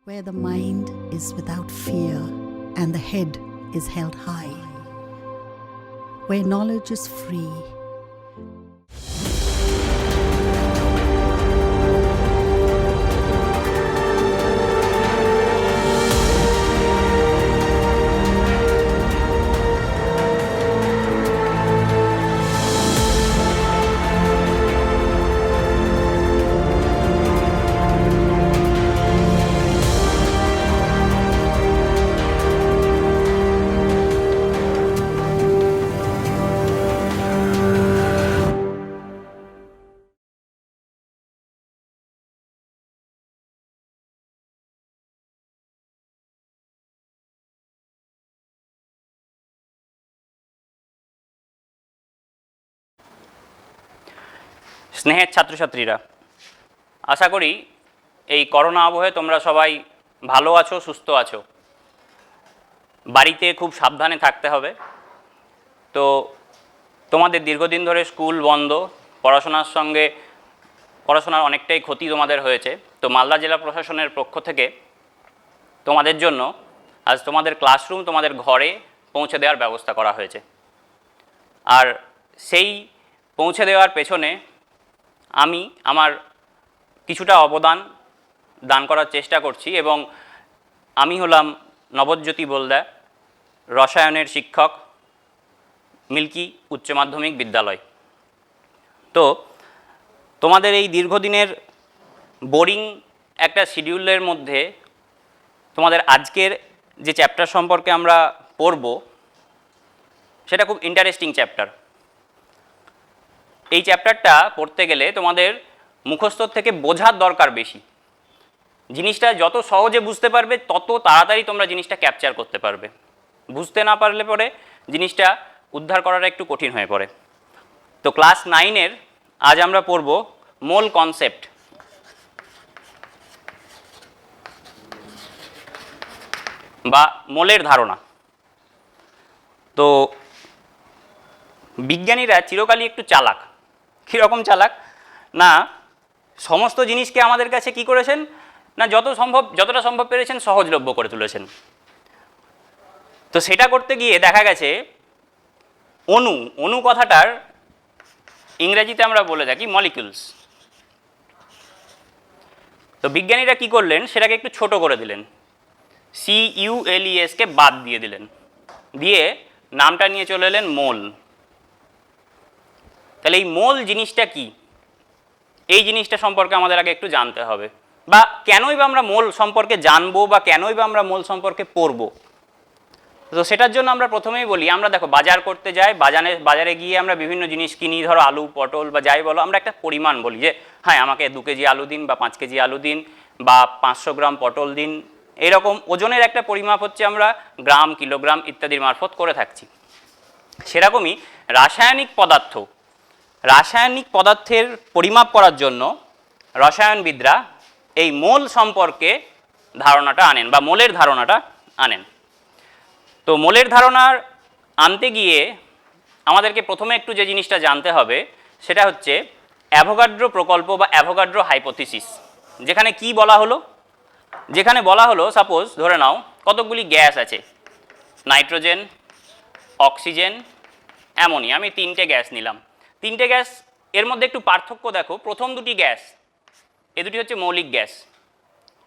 where the mind is without fear and the head is held high, where knowledge is free. স্নেহের ছাত্রছাত্রীরা, আশা করি এই corona আবহে তোমরা সবাই ভালো আছো, সুস্থ আছো। বাড়িতে খুব সাবধানে থাকতে হবে। তো তোমাদের দীর্ঘদিন ধরে স্কুল বন্ধ, পড়াশোনার অনেকটাই ক্ষতি তোমাদের হয়েছে। তো মালদা জেলা প্রশাসনের পক্ষ থেকে তোমাদের জন্য আজ তোমাদের ক্লাসরুম তোমাদের ঘরে পৌঁছে দেওয়ার ব্যবস্থা করা হয়েছে। আর সেই পৌঁছে দেওয়ার পেছনে আমি আমার কিছুটা অবদান দান করার চেষ্টা করছি এবং আমি হলাম নবজ্যোতি বলদা, রসায়নের শিক্ষক, মিল্কি উচ্চ মাধ্যমিক বিদ্যালয়। তো তোমাদের এই দীর্ঘদিনের বোরিং একটা শিডিউলের মধ্যে তোমাদের আজকের যে চ্যাপ্টার সম্পর্কে আমরা পড়ব সেটা খুব ইন্টারেস্টিং চ্যাপ্টার। এই চ্যাপ্টারটা পড়তে গেলে তোমাদের মুখস্থর থেকে বোঝার দরকার বেশি। জিনিসটা যত সহজে বুঝতে পারবে তত তাড়াতাড়ি তোমরা জিনিসটা ক্যাপচার করতে পারবে। বুঝতে না পারলে পরে জিনিসটা উদ্ধার করাটা একটু কঠিন হয়ে পড়ে। তো ক্লাস 9-এর আজ আমরা পড়ব মোল কনসেপ্ট। বা মোলের ধারণা। তো বিজ্ঞানীরা চিরকালই একটু চালাক। কীরকম চালাক না, সমস্ত জিনিসকে আমাদের কাছে কি করেছেন না, যতটা সম্ভব পেরেছেন সহজলভ্য করে তুলেছেন। তো সেটা করতে গিয়ে দেখা গেছে অণু কথাটার ইংরেজিতে আমরা বলে থাকি মলিকিউলস। তো বিজ্ঞানীরা কি করলেন, সেটাকে একটু ছোট করে দিলেন, CULES কে বাদ দিয়ে দিলেন, দিয়ে নামটা নিয়ে চলে এলেন মোল। তাহলে এই মোল জিনিসটা কি, এই জিনিসটা সম্পর্কে আমাদের আগে একটু জানতে হবে। বা কেনই বা আমরা মোল সম্পর্কে জানবো বা কেনই বা আমরা মোল সম্পর্কে পড়বো। তো সেটার জন্য আমরা প্রথমেই বলি, আমরা দেখো বাজার করতে যাই, বাজারে গিয়ে আমরা বিভিন্ন জিনিস কিনি, ধরো আলু, পটল বা যাই বলো, আমরা একটা পরিমাণ বলি যে হ্যাঁ আমাকে 2 কেজি আলু দিন বা 5 কেজি আলু দিন বা 500 গ্রাম পটল দিন। এরকম ওজনের একটা পরিমাপ হচ্ছে আমরা গ্রাম, কিলোগ্রাম ইত্যাদির মারফত করে থাকছি। সেরকমই রাসায়নিক পদার্থের পরিমাপ করার জন্য রসায়নবিদরা এই মোল সম্পর্কে ধারণাটা আনেন বা মোলের ধারণাটা আনেন। তো মোলের ধারণার আনতে গিয়ে আমাদেরকে প্রথমে একটু যে জিনিসটা জানতে হবে সেটা হচ্ছে অ্যাভোগাড্রো প্রকল্প বা অ্যাভোগাড্রো হাইপোথিসিস। যেখানে কি বলা হলো, যেখানে বলা হলো সাপোজ ধরে নাও কতকগুলি গ্যাস আছে, নাইট্রোজেন, অক্সিজেন, অ্যামোনিয়া। আমি 3টে গ্যাস নিলাম। 3টে গ্যাস এর মধ্যে একটু পার্থক্য দেখো, প্রথম দুটি গ্যাস এ দুটি হচ্ছে মৌলিক গ্যাস,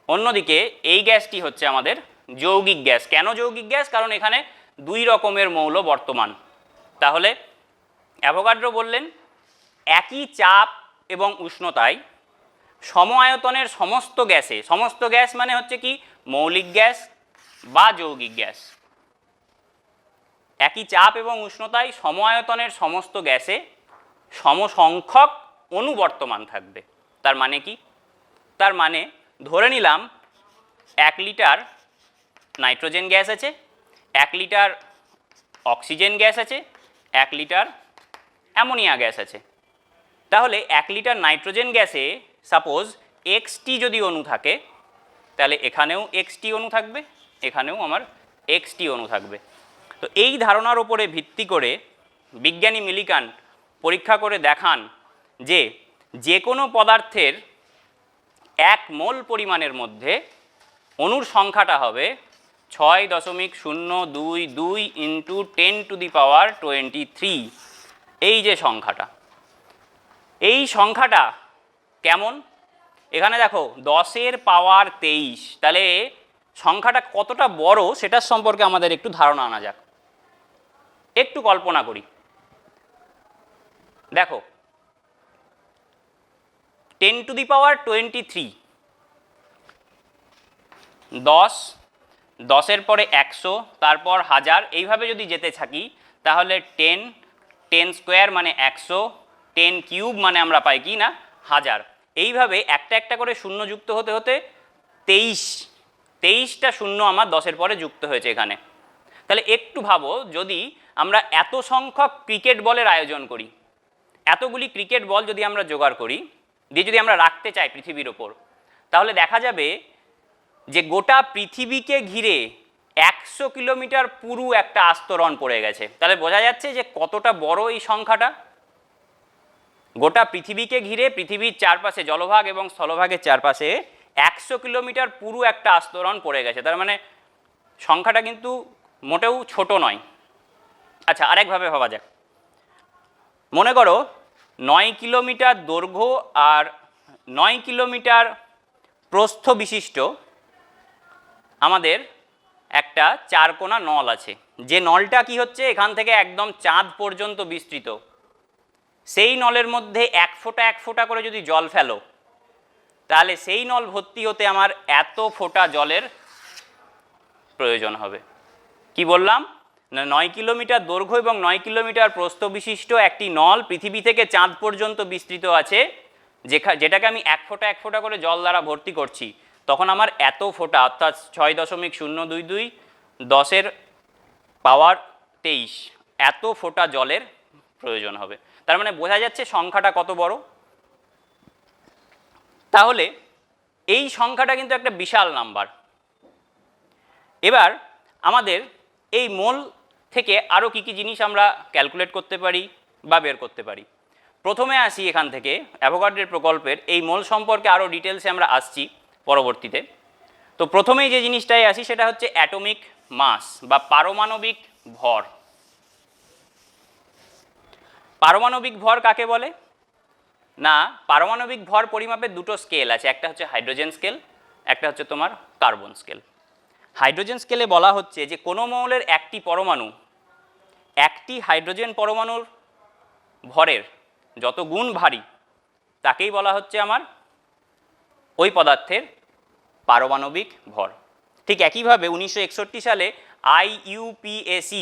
অন্যদিকে এই গ্যাসটি হচ্ছে আমাদের যৌগিক গ্যাস। কেন যৌগিক গ্যাস? কারণ এখানে 2 রকমের মৌল বর্তমান। তাহলে অ্যাভোগাড্রো বললেন একই চাপ এবং উষ্ণতায় সম আয়তনের সমস্ত গ্যাস মানে হচ্ছে কি মৌলিক গ্যাস বা যৌগিক গ্যাস, একই চাপ এবং উষ্ণতায় সম আয়তনের সমস্ত গ্যাসে সমসংখ্যক অণু বর্তমান থাকবে। তার মানে কি? তার মানে ধরে নিলাম 1 লিটার নাইট্রোজেন গ্যাস আছে, 1 লিটার অক্সিজেন গ্যাস আছে, 1 লিটার অ্যামোনিয়া গ্যাস আছে। তাহলে 1 লিটার নাইট্রোজেন গ্যাসে সাপোজ XT যদি অণু থাকে, তাহলে এখানেও XT অণু থাকবে, এখানেও আমার XT অণু থাকবে। তো এই ধারণার উপরে ভিত্তি করে বিজ্ঞানী মিলিকান পরীক্ষা করে দেখান যে কোনো পদার্থের 1 মোল পরিমাণের মধ্যে অণুর সংখ্যাটা হবে 6.022 ইন্টু 10⁻23। এই যে সংখ্যাটা, এই সংখ্যাটা কেমন? এখানে দেখো 10⁻23, তাহলে সংখ্যাটা কতটা বড় সেটার সম্পর্কে আমাদের একটু ধারণা আনা যাক। একটু কল্পনা করি, দেখো 10⁻23, 10, 10-এর পরে 100, তারপর 1000, এইভাবে যদি যেতে থাকি তাহলে 10, 10 স্কোয়ার মানে 100, 10 কিউব মানে আমরা পাই কি না 1000। এইভাবে একটা একটা করে শূন্য যুক্ত হতে হতে 23টা শূন্য আমার 10-এর পরে যুক্ত হয়েছে এখানে। তাহলে একটু ভাবো, যদি আমরা এত সংখ্যক ক্রিকেট বলের আয়োজন করি, এতগুলি ক্রিকেট বল যদি আমরা জোগাড় করি, দিয়ে যদি আমরা রাখতে চাই পৃথিবীর ওপর, তাহলে দেখা যাবে যে গোটা পৃথিবীকে ঘিরে 100 কিলোমিটার পুরু একটা আস্তরণ পড়ে গেছে। তাহলে বোঝা যাচ্ছে যে কতটা বড় এই সংখ্যাটা। গোটা পৃথিবীকে ঘিরে পৃথিবীর চারপাশে, জলভাগ এবং স্থলভাগের চারপাশে 100 কিলোমিটার পুরু একটা আস্তরণ পড়ে গেছে। তার মানে সংখ্যাটা কিন্তু মোটেও ছোট নয়। আচ্ছা, আরেকভাবে ভাবা যাক, মনে করো 9 কিলোমিটার দৈর্ঘ্য আর 9 কিলোমিটার প্রস্থ বিশিষ্ট আমাদের একটা চারকোনা নল আছে। যে নলটা কি হচ্ছে, এখান থেকে একদম চাঁদ পর্যন্ত বিস্তৃত। সেই নলের মধ্যে 1 ফোঁটা 1 ফোঁটা করে যদি জল ফেলো, তাহলে সেই নল ভর্তি হতে আমার এত ফোঁটা জলের প্রয়োজন হবে। কি বললাম না, 9 কিলোমিটার দৈর্ঘ্য এবং 9 কিলোমিটার প্রস্থ বিশিষ্ট একটি নল পৃথিবী থেকে চাঁদ পর্যন্ত বিস্তৃত আছে, যেটাকে আমি 1 ফোঁটা 1 ফোঁটা করে জল দ্বারা ভর্তি করছি। তখন আমার এত ফোঁটা, অর্থাৎ 6.022 10⁻23 এত ফোঁটা জলের প্রয়োজন হবে। তার মানে বোঝা যাচ্ছে সংখ্যাটা কত বড়। তাহলে এই সংখ্যাটা কিন্তু একটা বিশাল নাম্বার। এবার আমাদের এই মোল থেকে আরও কী কী জিনিস আমরা ক্যালকুলেট করতে পারি বা বের করতে পারি। প্রথমে আসি এখান থেকে অ্যাভোগাড্রোর প্রকল্পের এই মোল সম্পর্কে আরও ডিটেলসে আমরা আসছি পরবর্তীতে। তো প্রথমেই যে জিনিসটাই আসি সেটা হচ্ছে অ্যাটমিক মাস বা পারমাণবিক ভর। পারমাণবিক ভর কাকে বলে না, পারমাণবিক ভর পরিমাপের দুটো স্কেল আছে, একটা হচ্ছে হাইড্রোজেন স্কেল, একটা হচ্ছে তোমার কার্বন স্কেল। হাইড্রোজেন স্কেলে বলা হচ্ছে যে কোনো মৌলের একটি পরমাণু একটি হাইড্রোজেন পরমাণুর ভরের যত গুণ ভারী তাকেই বলা হচ্ছে আমার ওই পদার্থের পারমাণবিক ভর। ঠিক একইভাবে 1961 সালে IUPAC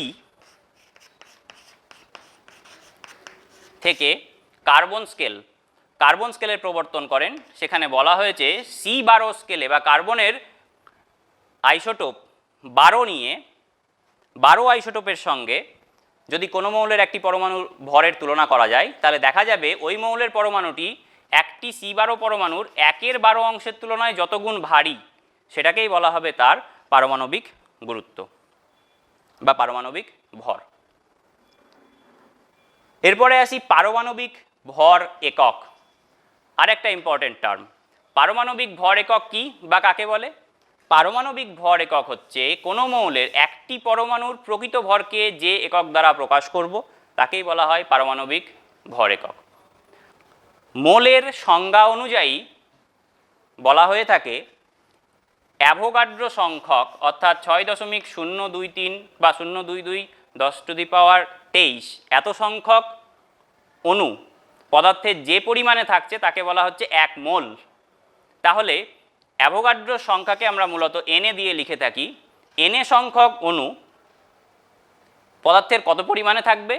থেকে কার্বন স্কেলের প্রবর্তন করেন। সেখানে বলা হয়েছে C12 স্কেলে বা কার্বনের আইসোটোপ 12 নিয়ে 12 আইসোটোপের সঙ্গে যদি কোনো মৌলের একটি পরমাণুর ভরের তুলনা করা যায়, তাহলে দেখা যাবে ওই মৌলের পরমাণুটি একটি C12 পরমাণুর 1/12 অংশের তুলনায় যত গুণ ভারী, সেটাকেই বলা হবে তার পারমাণবিক গুরুত্ব বা পারমাণবিক ভর। এরপরে আসি পারমাণবিক ভর একক, আর একটা ইম্পর্টেন্ট টার্ম। পারমাণবিক ভর একক কি বা কাকে বলে? পারমাণবিক ভর একক হচ্ছে কোনো মৌলের একটি পরমাণুর প্রকৃত ভরকে যে একক দ্বারা প্রকাশ করব তাকেই বলা হয় পারমাণবিক ভর একক। মোলের সংজ্ঞা অনুযায়ী বলা হয়ে থাকে অ্যাভোগাড্রো সংখ্যক, অর্থাৎ 6.023 বা 022 10⁻23 এত সংখ্যক অণু পদার্থের যে পরিমাণে থাকছে তাকে বলা হচ্ছে 1 মোল। তাহলে অ্যাভোগাড্রো সংখ্যাকে আমরা মূলত এনে দিয়ে লিখে থাকি। এনে সংখ্যক অণু পদার্থের কত পরিমাণে থাকবে,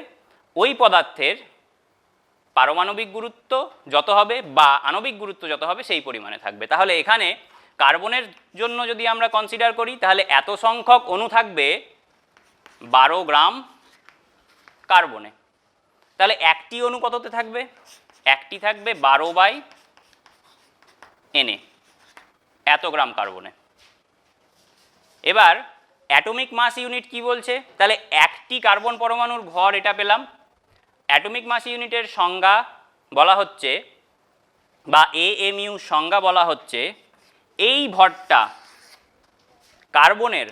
ওই পদার্থের পারমাণবিক গুরুত্ব যত হবে বা আণবিক গুরুত্ব যত হবে সেই পরিমাণে থাকবে। তাহলে এখানে কার্বনের জন্য যদি আমরা কনসিডার করি, তাহলে এত সংখ্যক অণু থাকবে 12 গ্রাম কার্বনে। তাহলে একটি অণু কততে থাকবে? একটি থাকবে 12/Na, এত গ্রাম কার্বনে। এবার অ্যাটমিক মাস ইউনিট কি বলছে? তাহলে একটি কার্বন পরমাণুর ভর এটা পেলাম। অ্যাটমিক মাস ইউনিটের সংজ্ঞা বলা হচ্ছে বা AMU সংজ্ঞা বলা হচ্ছে এই ভরটা কার্বনের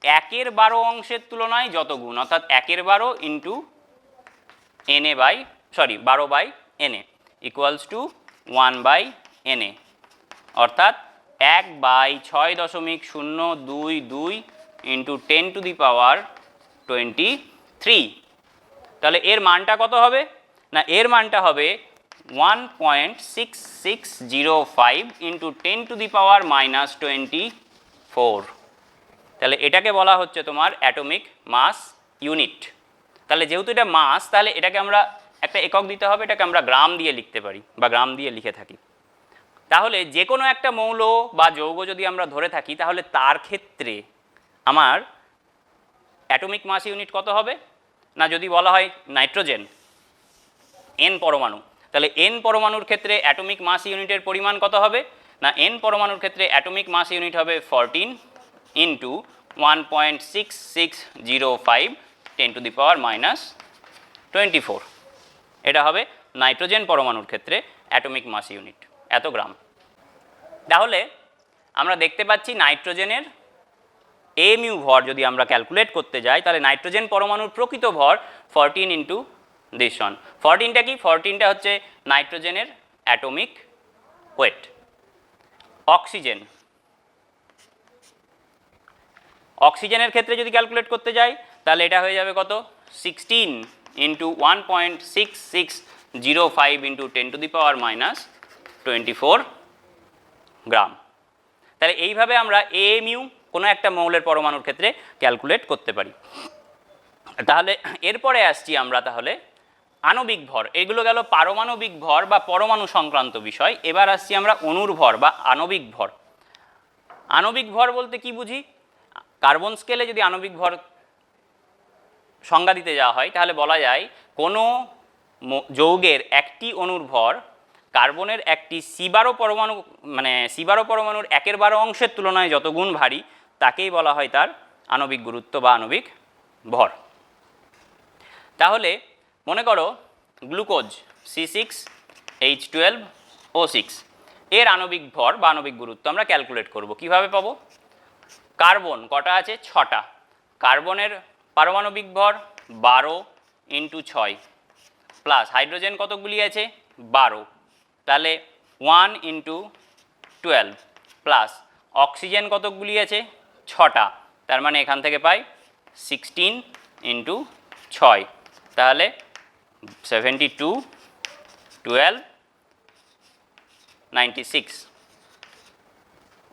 1/12 অংশের তুলনায় যত গুণ, অর্থাৎ 1/12 into Na by 12/Na equals to 1/Na, অর্থাৎ 1/6.022 ইন্টু 10⁻23। তাহলে এর মানটা কত হবে না, এর মানটা হবে 1.6605 ইন্টু 10⁻24। তাহলে এটাকে বলা হচ্ছে তোমার অ্যাটমিক মাস ইউনিট। তাহলে যেহেতু এটা মাস, তাহলে এটাকে আমরা একটা একক দিতে হবে, এটাকে আমরা গ্রাম দিয়ে লিখতে পারি বা গ্রাম দিয়ে লিখে থাকি। তাহলে যে কোনো একটা মৌল বা যৌগ যদি আমরা ধরে থাকি, তাহলে তার ক্ষেত্রে আমার অ্যাটমিক মাস ইউনিট কত হবে না, যদি বলা হয় নাইট্রোজেন n পরমাণু, তাহলে n পরমাণুর ক্ষেত্রে অ্যাটমিক মাস ইউনিটের পরিমাণ কত হবে না, n পরমাণুর ক্ষেত্রে অ্যাটমিক মাস ইউনিট হবে 14 ইন্টু 1.6605 10⁻24। এটা হবে নাইট্রোজেন পরমাণুর ক্ষেত্রে অ্যাটমিক মাস ইউনিট, এত গ্রাম। তাহলে আমরা দেখতে পাচ্ছি নাইট্রোজেনের mu ভর যদি আমরা ক্যালকুলেট করতে যাই, তাহলে নাইট্রোজেন পরমাণুর প্রকৃত ভর 14 ইন্টু দিস ওয়ান। 14টা কি, 14টা হচ্ছে নাইট্রোজেনের অ্যাটমিক ওয়েট। অক্সিজেনের ক্ষেত্রে যদি ক্যালকুলেট করতে যাই, তাহলে এটা হয়ে যাবে কত, 16 ইন্টু 1.6605 ইন্টু 10⁻24 গ্রাম। তাহলে এইভাবে আমরা mu কোনো একটা মৌলের পরমাণুর ক্ষেত্রে ক্যালকুলেট করতে পারি। তাহলে এরপরে আসছি আমরা তাহলে আণবিক ভর। এগুলো গেল পারমাণবিক ভর বা পরমাণু সংক্রান্ত বিষয়। এবার আসছি আমরা অণুর ভর বা আণবিক ভর। আণবিক ভর বলতে কি বুঝি, কার্বন স্কেলে যদি আণবিক ভর সংজ্ঞা দিতে যাওয়া হয়, তাহলে বলা যায় কোনো যৌগের একটি অণুর ভর কার্বনের একটি C12 পরমাণু মানে C12 পরমাণুর 1/12 অংশের তুলনায় যত গুণ ভারী, তাকেই বলা হয় তার আণবিক গুরুত্ব বা আণবিক ভর। তাহলে মনে করো গ্লুকোজ C6H12O6 এর আণবিক ভর বা আণবিক গুরুত্ব আমরা ক্যালকুলেট করব। কিভাবে পাবো, কার্বন কটা আছে, 6টা, কার্বনের পারমাণবিক ভর 12 ইন্টু 6 প্লাস হাইড্রোজেন কতগুলি আছে 12, তাহলে 1 ইন্টু 12 প্লাস অক্সিজেন কতগুলি আছে 6টা, তার মানে এখান থেকে পাই 16 ইন্টু 6, তাহলে 72 12 96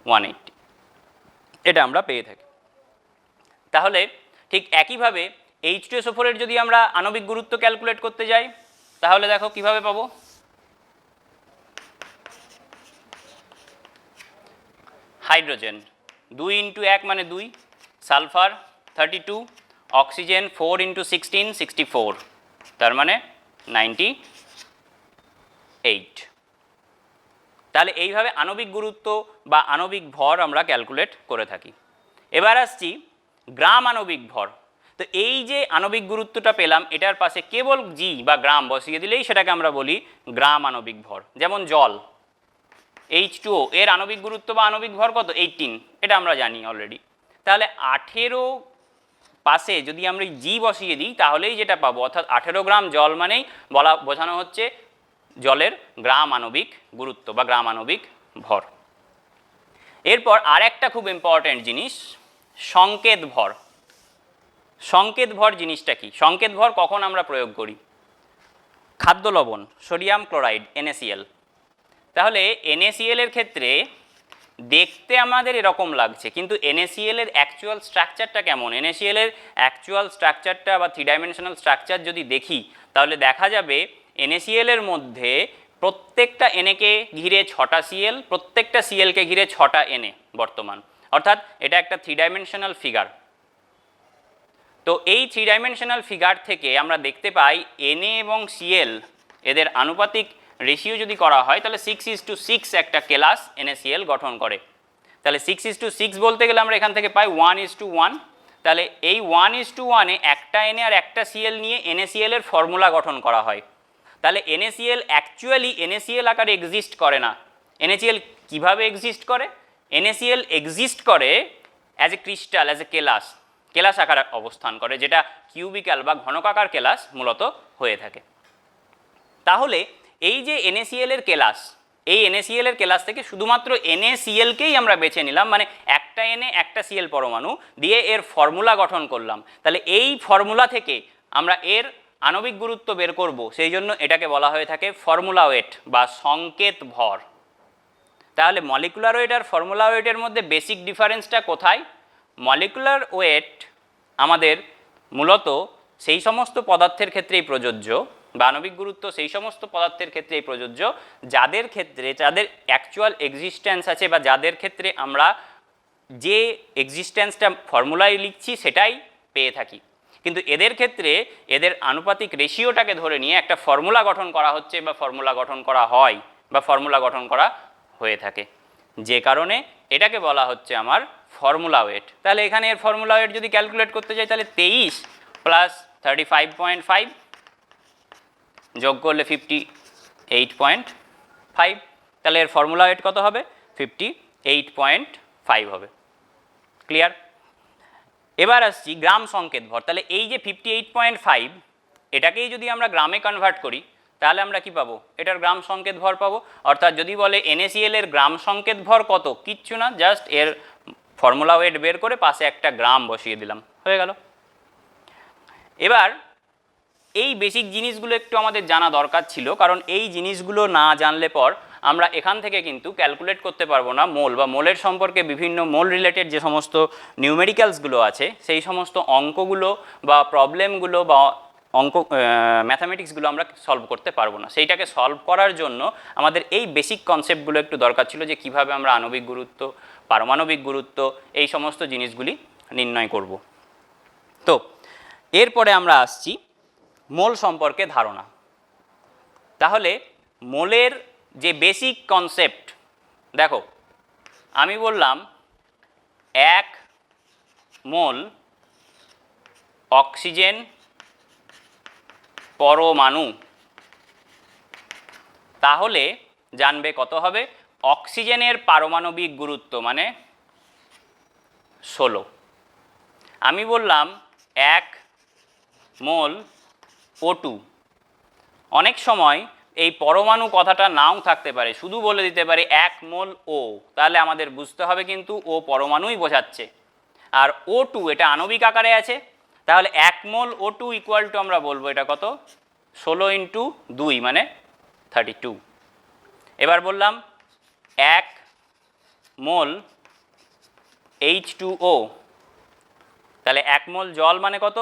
180, এটা আমরা পেয়ে থাকি। তাহলে ঠিক একইভাবে H2SO4 এর যদি আমরা আণবিক গুরুত্ব ক্যালকুলেট করতে যাই, তাহলে দেখো কিভাবে পাবো, হাইড্রোজেন 2 ইন্টু 1 মানে 2, সালফার 32, অক্সিজেন 4 ইন্টু 16 64, তার মানে 98। তাহলে এইভাবে আণবিক গুরুত্ব বা আণবিক ভর আমরা ক্যালকুলেট করে থাকি। এবার আসছি গ্রাম আণবিক ভর। তো এই যে আণবিক গুরুত্বটা পেলাম, এটার পাশে কেবল জি বা গ্রাম বসিয়ে দিলেই সেটাকে আমরা বলি গ্রাম আণবিক ভর। যেমন জল H2O এর আণবিক গুরুত্ব বা আণবিক ভর কত, 18, এটা আমরা জানি অলরেডি। তাহলে 18 পাশে যদি আমরা জি বসিয়ে দিই, তাহলেই যেটা পাবো, অর্থাৎ 18 গ্রাম জল মানেই বোঝানো হচ্ছে জলের গ্রাম আণবিক গুরুত্ব বা গ্রাম আণবিক ভর। এরপর আর একটা খুব ইম্পর্ট্যান্ট জিনিস, সংকেত ভর। সংকেত ভর জিনিসটা কি, সংকেত ভর কখন আমরা প্রয়োগ করি, খাদ্য লবণ সোডিয়াম ক্লোরাইড NaCl। তাহলে NaCl এর ক্ষেত্রে দেখতে আমাদের এরকম লাগছে, কিন্তু NaCl এর অ্যাকচুয়াল স্ট্রাকচারটা কেমন, NaCl এর অ্যাকচুয়াল স্ট্রাকচারটা বা 3 ডাইমেনশনাল স্ট্রাকচার যদি দেখি, তাহলে দেখা যাবে NaCl এর মধ্যে প্রত্যেকটা Na কে ঘিরে 6টা Cl, প্রত্যেকটা Cl কে ঘিরে 6টা Na বর্তমান, অর্থাৎ এটা একটা 3 ডাইমেনশনাল ফিগার। তো এই 3 ডাইমেনশনাল ফিগার থেকে আমরা দেখতে পাই Na এবং Cl এদের আনুপাতিক রেশিও যদি করা হয়, তাহলে 6:6 একটা ক্লাস NaCl গঠন করে। তাহলে 6:6 বলতে গেলে আমরা এখান থেকে পাই 1:1। তাহলে এই 1:1 এ একটা Na আর একটা Cl নিয়ে NaCl এর ফর্মুলা গঠন করা হয়। তাহলে NaCl অ্যাকচুয়ালি NaCl আকারে এক্সিস্ট করে না। NaCl কিভাবে এক্সিস্ট করে, NaCl এক্সিস্ট করে as a crystal, as a কেলাস আকারে অবস্থান করে, যেটা কিউবিক্যাল বা ঘনকাকার কেলাস মূলত হয়ে থাকে। তাহলে এই যে NaCl এর কেলাস, এই NaCl এর কেলাস থেকে শুধুমাত্র NaCl-কেই আমরা বেছে নিলাম, মানে একটা Na একটা Cl পরমাণু দিয়ে এর ফর্মুলা গঠন করলাম। তাহলে এই ফর্মুলা থেকে আমরা এর আণবিক গুরুত্ব বের করব, সেই জন্য এটাকে বলা হয়ে থাকে ফর্মুলা ওয়েট বা সংকেত ভর। তাহলে মলিকুলার ওয়েট আর ফর্মুলা ওয়েটের মধ্যে বেসিক ডিফারেন্সটা কোথায়? মলিকুলার ওয়েট আমাদের মূলত সেই সমস্ত পদার্থের ক্ষেত্রেই প্রযোজ্য, বা আণবিক গুরুত্ব সেই সমস্ত পদার্থের ক্ষেত্রেই প্রযোজ্য যাদের ক্ষেত্রে যাদের অ্যাকচুয়াল এক্সিস্টেন্স আছে, বা যাদের ক্ষেত্রে আমরা যে এক্সিস্টেন্সটা ফর্মুলায় লিখছি সেটাই পেয়ে থাকি। কিন্তু এদের ক্ষেত্রে এদের আনুপাতিক রেশিওটাকে ধরে নিয়ে একটা ফর্মুলা গঠন করা হচ্ছে, বা ফর্মুলা গঠন করা হয়, বা ফর্মুলা গঠন করা হয়ে থাকে, যে কারণে এটাকে বলা হচ্ছে আমার ফর্মুলা ওয়েট। তাহলে এখানে এর ফর্মুলা ওয়েট যদি ক্যালকুলেট করতে যাই, তাহলে 23 প্লাস 35.5 যোগ করলে 58.5, তাহলে এর ফর্মুলা ওয়েট কত হবে? 58.5 হবে। ক্লিয়ার? এবার আসছি গ্রাম সংকেত ভর। তাহলে এই যে 58.5, এটাকেই যদি আমরা গ্রামে কনভার্ট করি, তাহলে আমরা কি পাবো? এটার গ্রাম সংকেত ভর পাবো। অর্থাৎ যদি বলে NaCl এর গ্রাম সংকেত ভর কত, কিচ্ছু না, জাস্ট এর ফর্মুলা ওয়েট বের করে পাশে একটা গ্রাম বসিয়ে দিলাম, হয়ে গেল। এবার এই বেসিক জিনিসগুলো একটু আমাদের জানা দরকার ছিল, কারণ এই জিনিসগুলো না জানলে পর আমরা এখান থেকে কিন্তু ক্যালকুলেট করতে পারবো না মোল, বা মোলের সম্পর্কে বিভিন্ন মোল রিলেটেড যে সমস্ত নিউমেরিক্যালসগুলো আছে, সেই সমস্ত অঙ্কগুলো বা প্রবলেমগুলো বা ম্যাথামেটিক্সগুলো আমরা সলভ করতে পারবো না। সেইটাকে সলভ করার জন্য আমাদের এই বেসিক কনসেপ্টগুলো একটু দরকার ছিল, যে কিভাবে আমরা আণবিক গুরুত্ব, পারমাণবিক গুরুত্ব, এই সমস্ত জিনিসগুলি নির্ণয় করব। তো এরপরে আমরা আসছি মোল সম্পর্কে ধারণা। তাহলে মোলের যে বেসিক কনসেপ্ট, দেখো আমি বললাম 1 মোল অক্সিজেন পরমাণু, তাহলে জানবে কত হবে? অক্সিজেনের পারমাণবিক গুরুত্ব মানে 16। আমি বললাম 1 মোল O2, অনেক সময় এই পরমাণু কথাটা নাও থাকতে পারে, শুধু বলে দিতে পারে 1 মোল O, তাহলে আমাদের বুঝতে হবে কিন্তু ও পরমাণুই বোঝাচ্ছে। আর O2 এটা আণবিক আকারে আছে, তাহলে 1 মোল O2 ইকুয়াল টু আমরা বলবো এটা কত? 16 ইন্টু 2 মানে 32। এবার বললাম 1 মোল H2O, তাহলে 1 মোল জল মানে কত?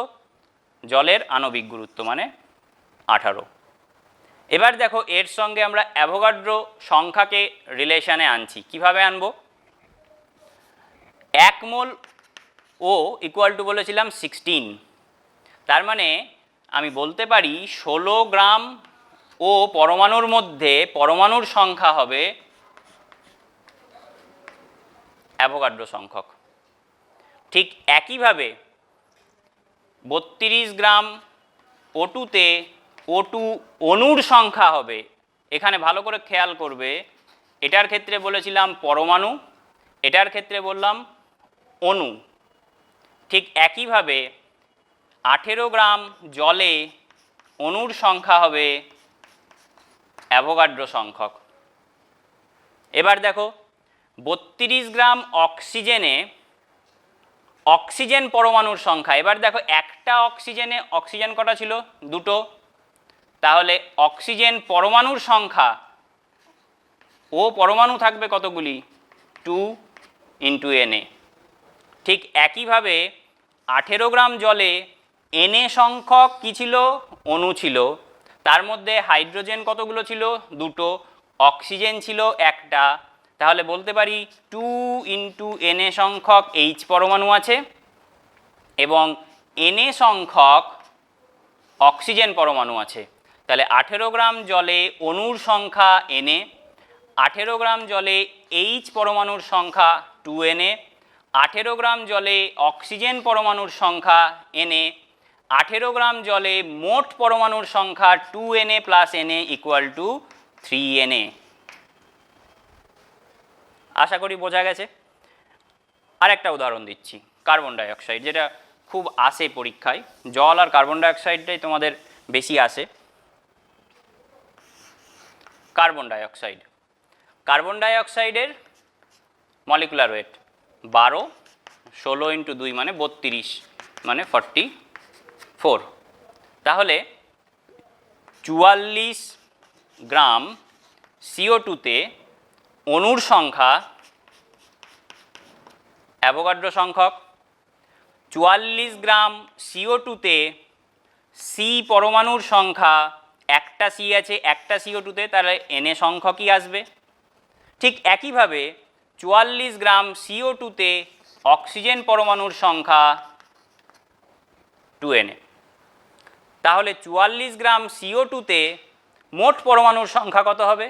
জলের আণবিক গুরুত্ব মানে 18। এবার দেখো এর সঙ্গে আমরা অ্যাভোগাড্রো সংখ্যাকে রিলেশনে আনছি। কিভাবে আনবো? 1 মোল ও ইকুয়াল টু বলেছিলাম 16, তার মানে আমি বলতে পারি 16 গ্রাম ও পরমাণুর মধ্যে পরমাণুর সংখ্যা হবে অ্যাভোগাড্রো সংখ্যক। ঠিক একইভাবে 32 গ্রাম O2-তে O2 অণুর সংখ্যা হবে। এখানে ভালো করে খেয়াল করবে, এটার ক্ষেত্রে বলেছিলাম পরমাণু, এটার ক্ষেত্রে বললাম অণু। ঠিক একইভাবে 18 গ্রাম জলে অণুর সংখ্যা হবে অ্যাভোগাড্রো সংখ্যক। এবার দেখো 32 গ্রাম অক্সিজেনে অক্সিজেন পরমাণুর সংখ্যা, এবার দেখো একটা অক্সিজেনে অক্সিজেন কটা ছিল? 2টো, তাহলে অক্সিজেন পরমাণুর সংখ্যা, ও পরমাণু থাকবে কতগুলি? 2 ইন্টু Na। ঠিক একইভাবে 18 গ্রাম জলে Na সংখ্যক কী ছিল? অণু ছিল, তার মধ্যে হাইড্রোজেন কতগুলো ছিল? 2টো, অক্সিজেন ছিল একটা, তাহলে বলতে পারি 2 ইন্টু Na সংখ্যক H পরমাণু আছে, এবং Na সংখ্যক অক্সিজেন পরমাণু আছে। তাহলে 18 গ্রাম জলে অণুর সংখ্যা Na, 18 গ্রাম জলে H পরমাণুর সংখ্যা 2Na, 18 গ্রাম জলে অক্সিজেন পরমাণুর সংখ্যা Na, 18 গ্রাম জলে মোট পরমাণুর সংখ্যা 2Na plus Na equal to 3Na। আশা করি বোঝা গেছে। আর একটা উদাহরণ দিচ্ছি, কার্বন ডাইঅক্সাইড, যেটা খুব আসে পরীক্ষায়। জল আর কার্বন ডাইঅক্সাইডটাই তোমাদের বেশি আসে। কার্বন ডাইঅক্সাইড, কার্বন ডাইঅক্সাইডের মলিকুলার ওয়েট 12, 16 ইন্টু 2 মানে 32, মানে 44। তাহলে 44 গ্রাম CO2-তে অণুর সংখ্যা, অ্যাভোগাড্রো সংখ্যক, 44 গ্রাম CO2-তে সি পরমাণুর সংখ্যা, একটা সি আছে একটা CO2-তে, তাহলে এনএ সংখ্যকই আসবে। ঠিক একইভাবে 44 গ্রাম CO2-তে অক্সিজেন পরমাণুর সংখ্যা 2Na। তাহলে 44 গ্রাম CO2-তে মোট পরমাণুর সংখ্যা কত হবে?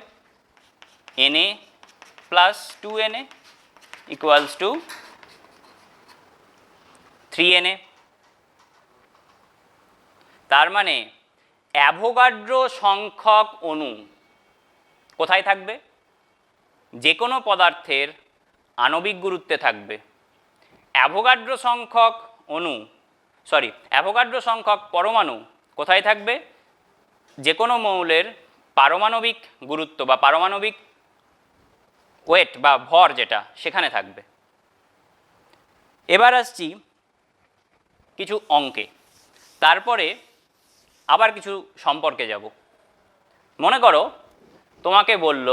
Na plus 2Na equals to 3Na। তার মানে অ্যাভোগাড্রো সংখ্যক অণু কোথায় থাকবে? যে কোনো পদার্থের আণবিক গুরুত্বে থাকবে। অ্যাভোগাড্রো সংখ্যক অণু, অ্যাভোগাড্রো সংখ্যক পরমাণু কোথায় থাকবে? যে কোনো মৌলের পারমাণবিক গুরুত্ব বা পারমাণবিক ওয়েট বা ভর যেটা, সেখানে থাকবে। এবার আসছি কিছু অঙ্কে, তারপরে আবার কিছু সম্পর্কে যাব। মনে করো তোমাকে বলল,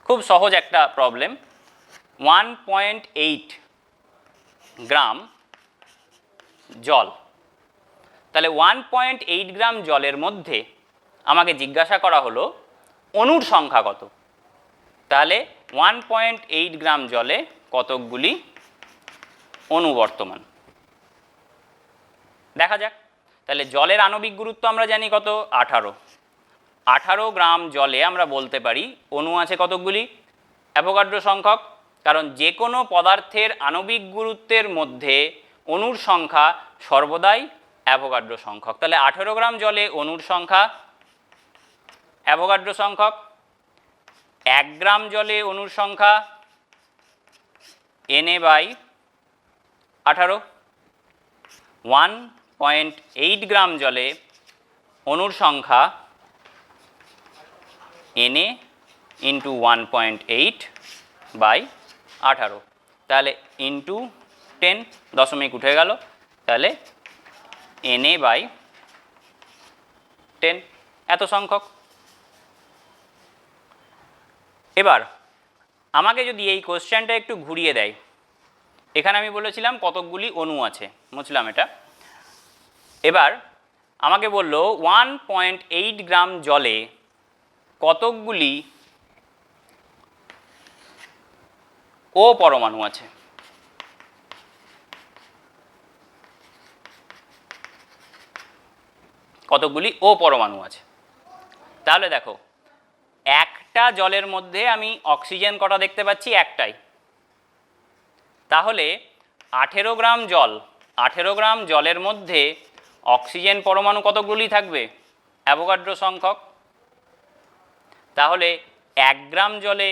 খুব সহজ একটা প্রবলেম, 1.8 গ্রাম জল। তাহলে 1.8 গ্রাম জলের মধ্যে আমাকে জিজ্ঞাসা করা হলো অণুর সংখ্যা কত। তাহলে 1.8 গ্রাম জলে কতকগুলি অণু বর্তমান, দেখা যাক। তাহলে জলের আণবিক গুরুত্ব আমরা জানি কত, 18। 18 গ্রাম জলে আমরা বলতে পারি অণু আছে কতকগুলি, অ্যাভোগাড্রো সংখ্যক, কারণ যে কোনো পদার্থের আণবিক গুরুত্বের মধ্যে অণুর সংখ্যা সর্বদাই অ্যাভোগাড্রো সংখ্যক। তাহলে 18 গ্রাম জলে অণুর সংখ্যা অ্যাভোগাড্রো সংখ্যক। 1 গ্রাম জলে অণুর সংখ্যা Na/18। 1.8 গ্রাম জলে অণুর সংখ্যা Na ইন্টু 1.8/18, তাহলে ইন্টু 10, দশমিক উঠে গেল, তাহলে Na/10 এত সংখ্যক। এবার আমাকে যদি এই কোশ্চেনটা একটু ঘুরিয়ে দেয়, এখানে আমি বলেছিলাম কতকগুলি অণু আছে, বুঝলাম এটা। এবার আমাকে বলল 1.8 গ্রাম জলে কতকগুলি ও পরমাণু আছে। কতকগুলি ও পরমাণু আছে। তাহলে দেখো, একটা জলের মধ্যে আমি অক্সিজেন কটা দেখতে পাচ্ছি, একটাই। তাহলে 18 গ্রাম জল, 18 গ্রাম জলের মধ্যে অক্সিজেন পরমাণু কতগুলি থাকবে, অ্যাভোগাড্রো সংখ্যক। তাহলে 1 গ্রাম জলে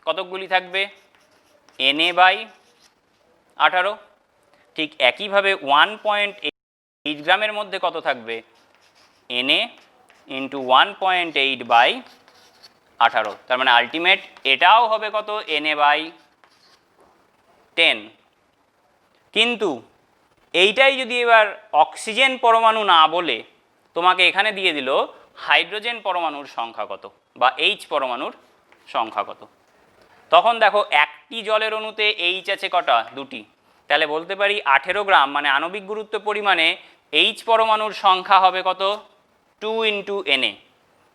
কতগুলি থাকবে, Na/18। ঠিক একইভাবে 1.8 গ্রামের মধ্যে কত থাকবে, Na ইন্টু 1.8/18। তার মানে আলটিমেট এটাও হবে কত, Na/10। কিন্তু এইটাই যদি এবার অক্সিজেন পরমাণু না বলে তোমাকে এখানে দিয়ে দিল হাইড্রোজেন পরমাণুর সংখ্যা কত বা H পরমাণুর সংখ্যা কত, তখন দেখো একটি জলের অণুতে H আছে কটা, দুটি। তাহলে বলতে পারি 18 গ্রাম মানে আণবিক গুরুত্ব পরিমাণে H পরমাণুর সংখ্যা হবে কত, 2 ইন্টু Na।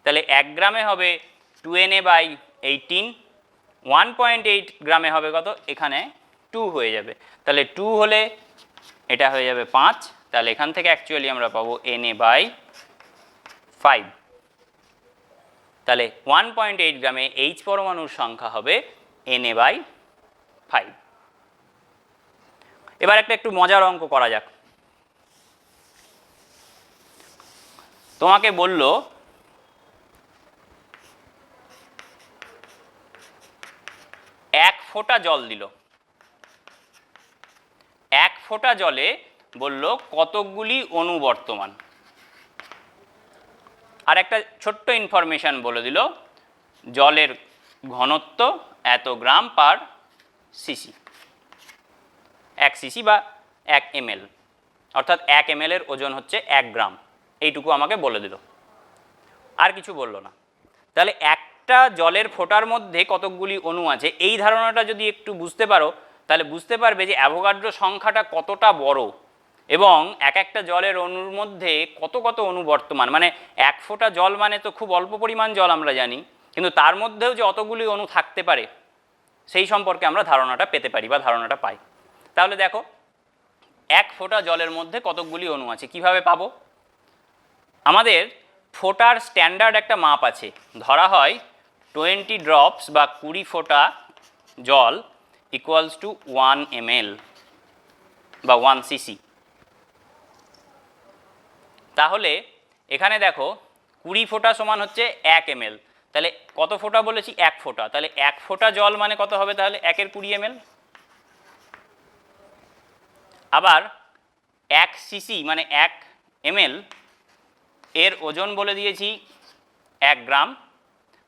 তাহলে 1 গ্রামে হবে 2Na/18, 1.8 গ্রামে হবে কত, এখানে 2 হয়ে যাবে। তাহলে 2 হলে এটা হয়ে যাবে 5, তাহলে এখান থেকে অ্যাকচুয়ালি আমরা পাবো Na/5। তাহলে 1.8 গ্রামে H পরমাণুর সংখ্যা হবে Na/5। এবার একটু মজার অঙ্ক করা যাক। তোমাকে বলল এক ফোঁটা জল দিল, ফোঁটা জলে বলল কতকগুলি অণু বর্তমান। আর একটা ছোট্ট ইনফরমেশন বলে দিল, জলের ঘনত্ব এত গ্রাম পার সিসি, 1 সিসি বা 1 ml, অর্থাৎ 1 ml এর ওজন হচ্ছে 1 গ্রাম। এইটুকু আমাকে বলে দিল, আর কিছু বলল না। তাহলে একটা জলের ফোঁটার মধ্যে কতকগুলি অণু আছে, এই ধারণাটা যদি একটু বুঝতে পারো তাহলে বুঝতে পারবে যে অ্যাভোগাড্রো সংখ্যাটা কতটা বড় এবং এক একটা জলের অণুর মধ্যে কত কত অণু বর্তমান। মানে 1 ফোঁটা জল মানে তো খুব অল্প পরিমাণ জল আমরা জানি, কিন্তু তার মধ্যেও যে অতগুলি অণু থাকতে পারে সেই সম্পর্কে আমরা ধারণাটা পেতে পারি বা ধারণাটা পাই। তাহলে দেখো 1 ফোঁটা জলের মধ্যে কতকগুলি অণু আছে, কিভাবে পাবো? আমাদের ফোঁটার স্ট্যান্ডার্ড একটা মাপ আছে, ধরা হয় 20 ড্রপস বা 20 ফোঁটা জল ইকুয়ালস টু 1 ml বা 1 সিসি। তাহলে এখানে দেখো 20 ফোঁটা সমান হচ্ছে 1 ml, তাহলে কত ফোঁটা বলেছি? 1 ফোঁটা। তাহলে 1 ফোঁটা জল মানে কত হবে? তাহলে 1 এর 20 ml। আবার 1 সিসি মানে 1 ml এর ওজন বলে দিয়েছি 1 গ্রাম,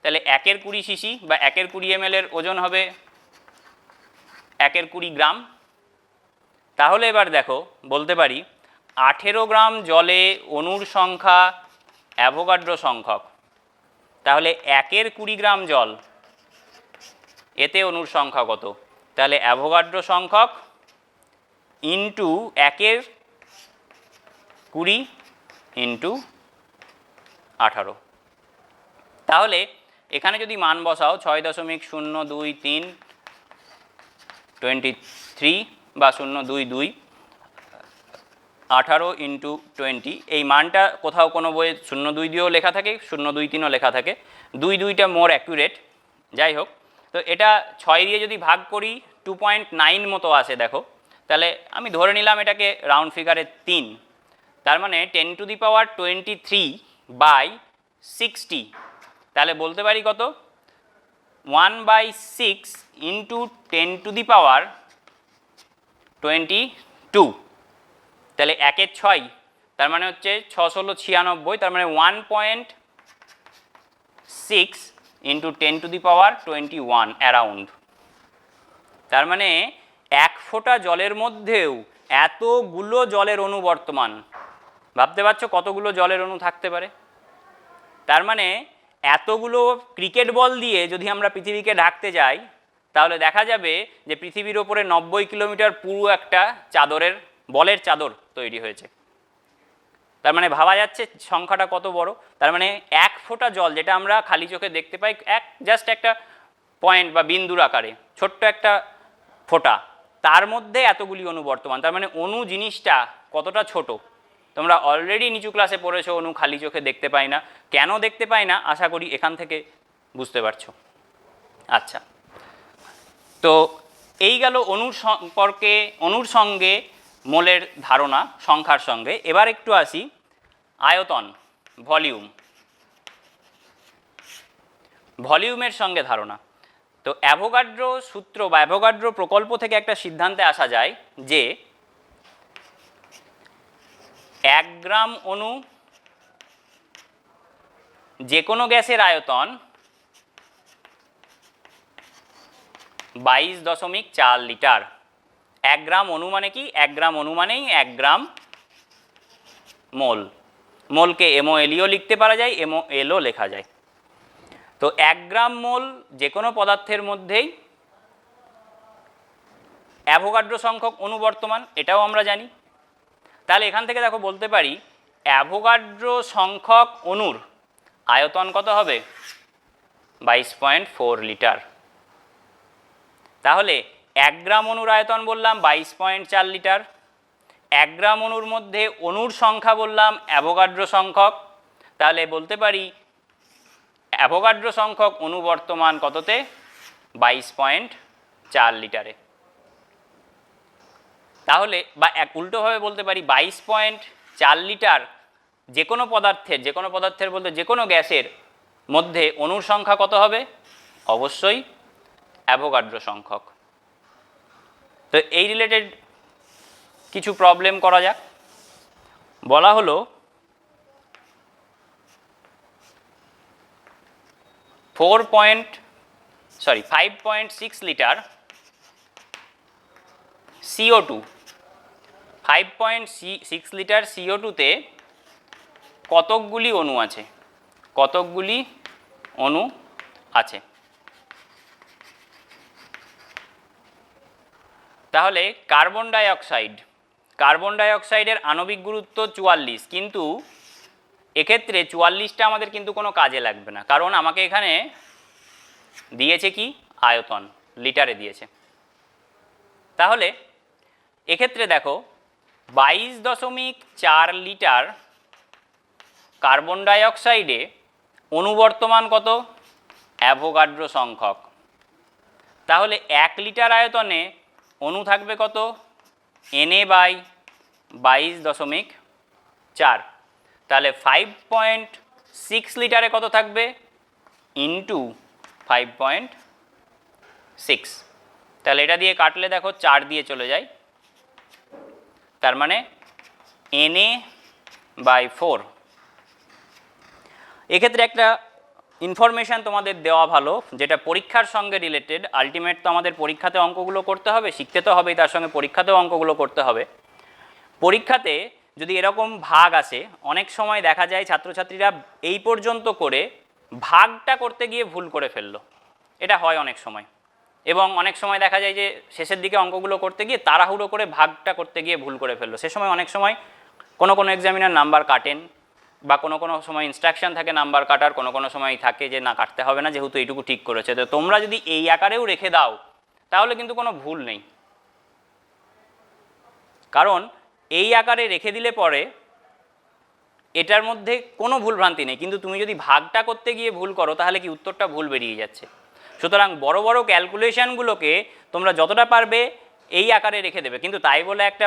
তাহলে 1 এর 20 সিসি বা 1 এর 20 ml এর ওজন হবে 1 এর 20 গ্রাম। তাহলে এবার দেখো বলতে পারি 18 গ্রাম জলে অণুর সংখ্যা অ্যাভোগাড্রো সংখ্যক, তাহলে 1 এর 20 গ্রাম জল এতে অণুর সংখ্যা কত? তাহলে অ্যাভোগাড্রো সংখ্যক ইন্টু 1 এর 20 ইন্টু 18। তাহলে এখানে যদি মান বসাও 6.0223 বা 022 18 ইন্টু 20, এই মানটা কোথাও কোনো বইয়ে 0.2 দিয়েও লেখা থাকে, 0.23ও লেখা থাকে, 2টা মোর অ্যাকুরেট। যাই হোক, তো এটা 6 দিয়ে যদি ভাগ করি 2.9 মতো আসে দেখো, তাহলে আমি ধরে নিলাম এটাকে রাউন্ড ফিগারে 3, তার মানে 10⁻23/60, তাহলে বলতে পারি কত? 1/6 ইন্টু 10⁻22, তাহলে 1 এর 6, তার মানে হচ্ছে 6×6=96, তার মানে 1.6 ইন্টু 10⁻21 অ্যারাউন্ড। তার মানে 1 ফোঁটা জলের মধ্যেও এতগুলো জলের অণু বর্তমান। ভাবতে পারছো কতগুলো জলের অণু থাকতে পারে? তার মানে এতগুলো ক্রিকেট বল দিয়ে যদি আমরা পৃথিবীকে ঢাকতে যাই তাহলে দেখা যাবে যে পৃথিবীর ওপরে 90 কিলোমিটার পুরো একটা চাদরের বলের চাদর তৈরি হয়েছে। তার মানে ভাবা যাচ্ছে সংখ্যাটা কত বড়। তার মানে 1 ফোঁটা জল, যেটা আমরা খালি চোখে দেখতে পাই জাস্ট একটা পয়েন্ট বা বিন্দুর আকারে ছোট্ট একটা ফোঁটা, তার মধ্যে এতগুলি অণু বর্তমান। তার মানে অণু জিনিসটা কতটা ছোট। তোমরা অলরেডি নিচু ক্লাসে পড়েছো অণু খালি চোখে দেখতে পাই না। কেন দেখতে পাই না আশা করি এখান থেকে বুঝতে পারছো। আচ্ছা, তো এই গেল অণুর সম্পর্কে, অণুর সঙ্গে মোলের ধারণা সংখ্যার সঙ্গে। এবার একটু আসি আয়তন, ভলিউম, ভলিউমের সঙ্গে ধারণা। তো অ্যাভোগাড্রো সূত্র বা অ্যাভোগাড্রো প্রকল্প থেকে একটা সিদ্ধান্তে আসা যায় যে 1 গ্রাম অণু যে কোনো গ্যাসের আয়তন 22.4 লিটার। 1 গ্রাম অণু মানে কি? 1 গ্রাম অণু মানেই 1 গ্রাম মোল। মোলকে MOLও লিখতে পারা যায়, MOLও লেখা যায়। তো 1 গ্রাম মোল যে কোনো পদার্থের মধ্যেই অ্যাভোগাড্রো সংখ্যক অণু বর্তমান, এটাও আমরা জানি। তাহলে এখান থেকে দেখো বলতে পারি অ্যাভোগাড্রো সংখ্যক অণুর আয়তন কত হবে? 22.4 লিটার। তাহলে 1 গ্রাম অণুর আয়তন বললাম 22.4 লিটার। 1 গ্রাম অণুর মধ্যে অণুর সংখ্যা বললাম অ্যাভোগাড্রো সংখ্যক, তাহলে বলতে পারি অ্যাভোগাড্রো সংখ্যক অণু বর্তমান কততে? 22.4 লিটারে। তাহলে বা উল্টোভাবে বলতে পারি 22.4 লিটার যে কোনো পদার্থের বলতে যে কোনো গ্যাসের মধ্যে অণুর সংখ্যা কত হবে? অবশ্যই অ্যাভোগাড্রো সংখ্যক। তো এই রিলেটেড কিছু প্রবলেম করা যাক। বলা হলো 5.6 লিটার CO2, 5.6 লিটার CO2-তে কতকগুলি অণু আছে, কতকগুলি অণু আছে। তাহলে কার্বন ডাইঅক্সাইডের আণবিক গুরুত্ব 44, কিন্তু এক্ষেত্রে 44টা আমাদের কিন্তু কোনো কাজে লাগবে না, কারণ আমাকে এখানে দিয়েছে কি আয়তন, লিটারে দিয়েছে। তাহলে এক্ষেত্রে দেখো 22.4 লিটার কার্বন ডাইঅক্সাইডে অনুবর্তমান কত, অ্যাভোগাড্রো সংখ্যক। তাহলে 1 লিটার আয়তনে অণু থাকবে কত, Na/22.4। তাহলে 5.6 লিটারে কত থাকবে, ইন্টু 5.6। তাহলে এটা দিয়ে কাটলে দেখো 4 দিয়ে চলে যায়, তার মানে Na/4। এক্ষেত্রে একটা ইনফরমেশান তোমাদের দেওয়া ভালো, যেটা পরীক্ষার সঙ্গে রিলেটেড। আলটিমেট তো আমাদের পরীক্ষাতে অঙ্কগুলো করতে হবে, শিখতে তো হবেই, তার সঙ্গে পরীক্ষাতেও অঙ্কগুলো করতে হবে। পরীক্ষাতে যদি এরকম ভাগ আসে, অনেক সময় দেখা যায় ছাত্রছাত্রীরা এই পর্যন্ত করে ভাগটা করতে গিয়ে ভুল করে ফেললো, এটা হয় অনেক সময়। এবং অনেক সময় দেখা যায় যে শেষের দিকে অঙ্কগুলো করতে গিয়ে তাড়াহুড়ো করে ভাগটা করতে গিয়ে ভুল করে ফেললো। সে সময় অনেক সময় কোনো এক্সামিনার নাম্বার কাটেন, বা কোনো সময় ইনস্ট্রাকশন থাকে নাম্বার কাটার, কোনো সময় থাকে যে না কাটতে হবে না, যেহেতু এইটুকু ঠিক করেছে। তো তোমরা যদি এই আকারেও রেখে দাও তাহলে কিন্তু কোনো ভুল নেই, কারণ এই আকারে রেখে দিলে পরে এটার মধ্যে কোনো ভুলভ্রান্তি নেই। কিন্তু তুমি যদি ভাগটা করতে গিয়ে ভুল করো তাহলে কি উত্তরটা ভুল বেরিয়ে যাচ্ছে। সুতরাং বড় বড় ক্যালকুলেশনগুলোকে তোমরা যতটা পারবে এই আকারে রেখে দেবে, কিন্তু তাই বলে একটা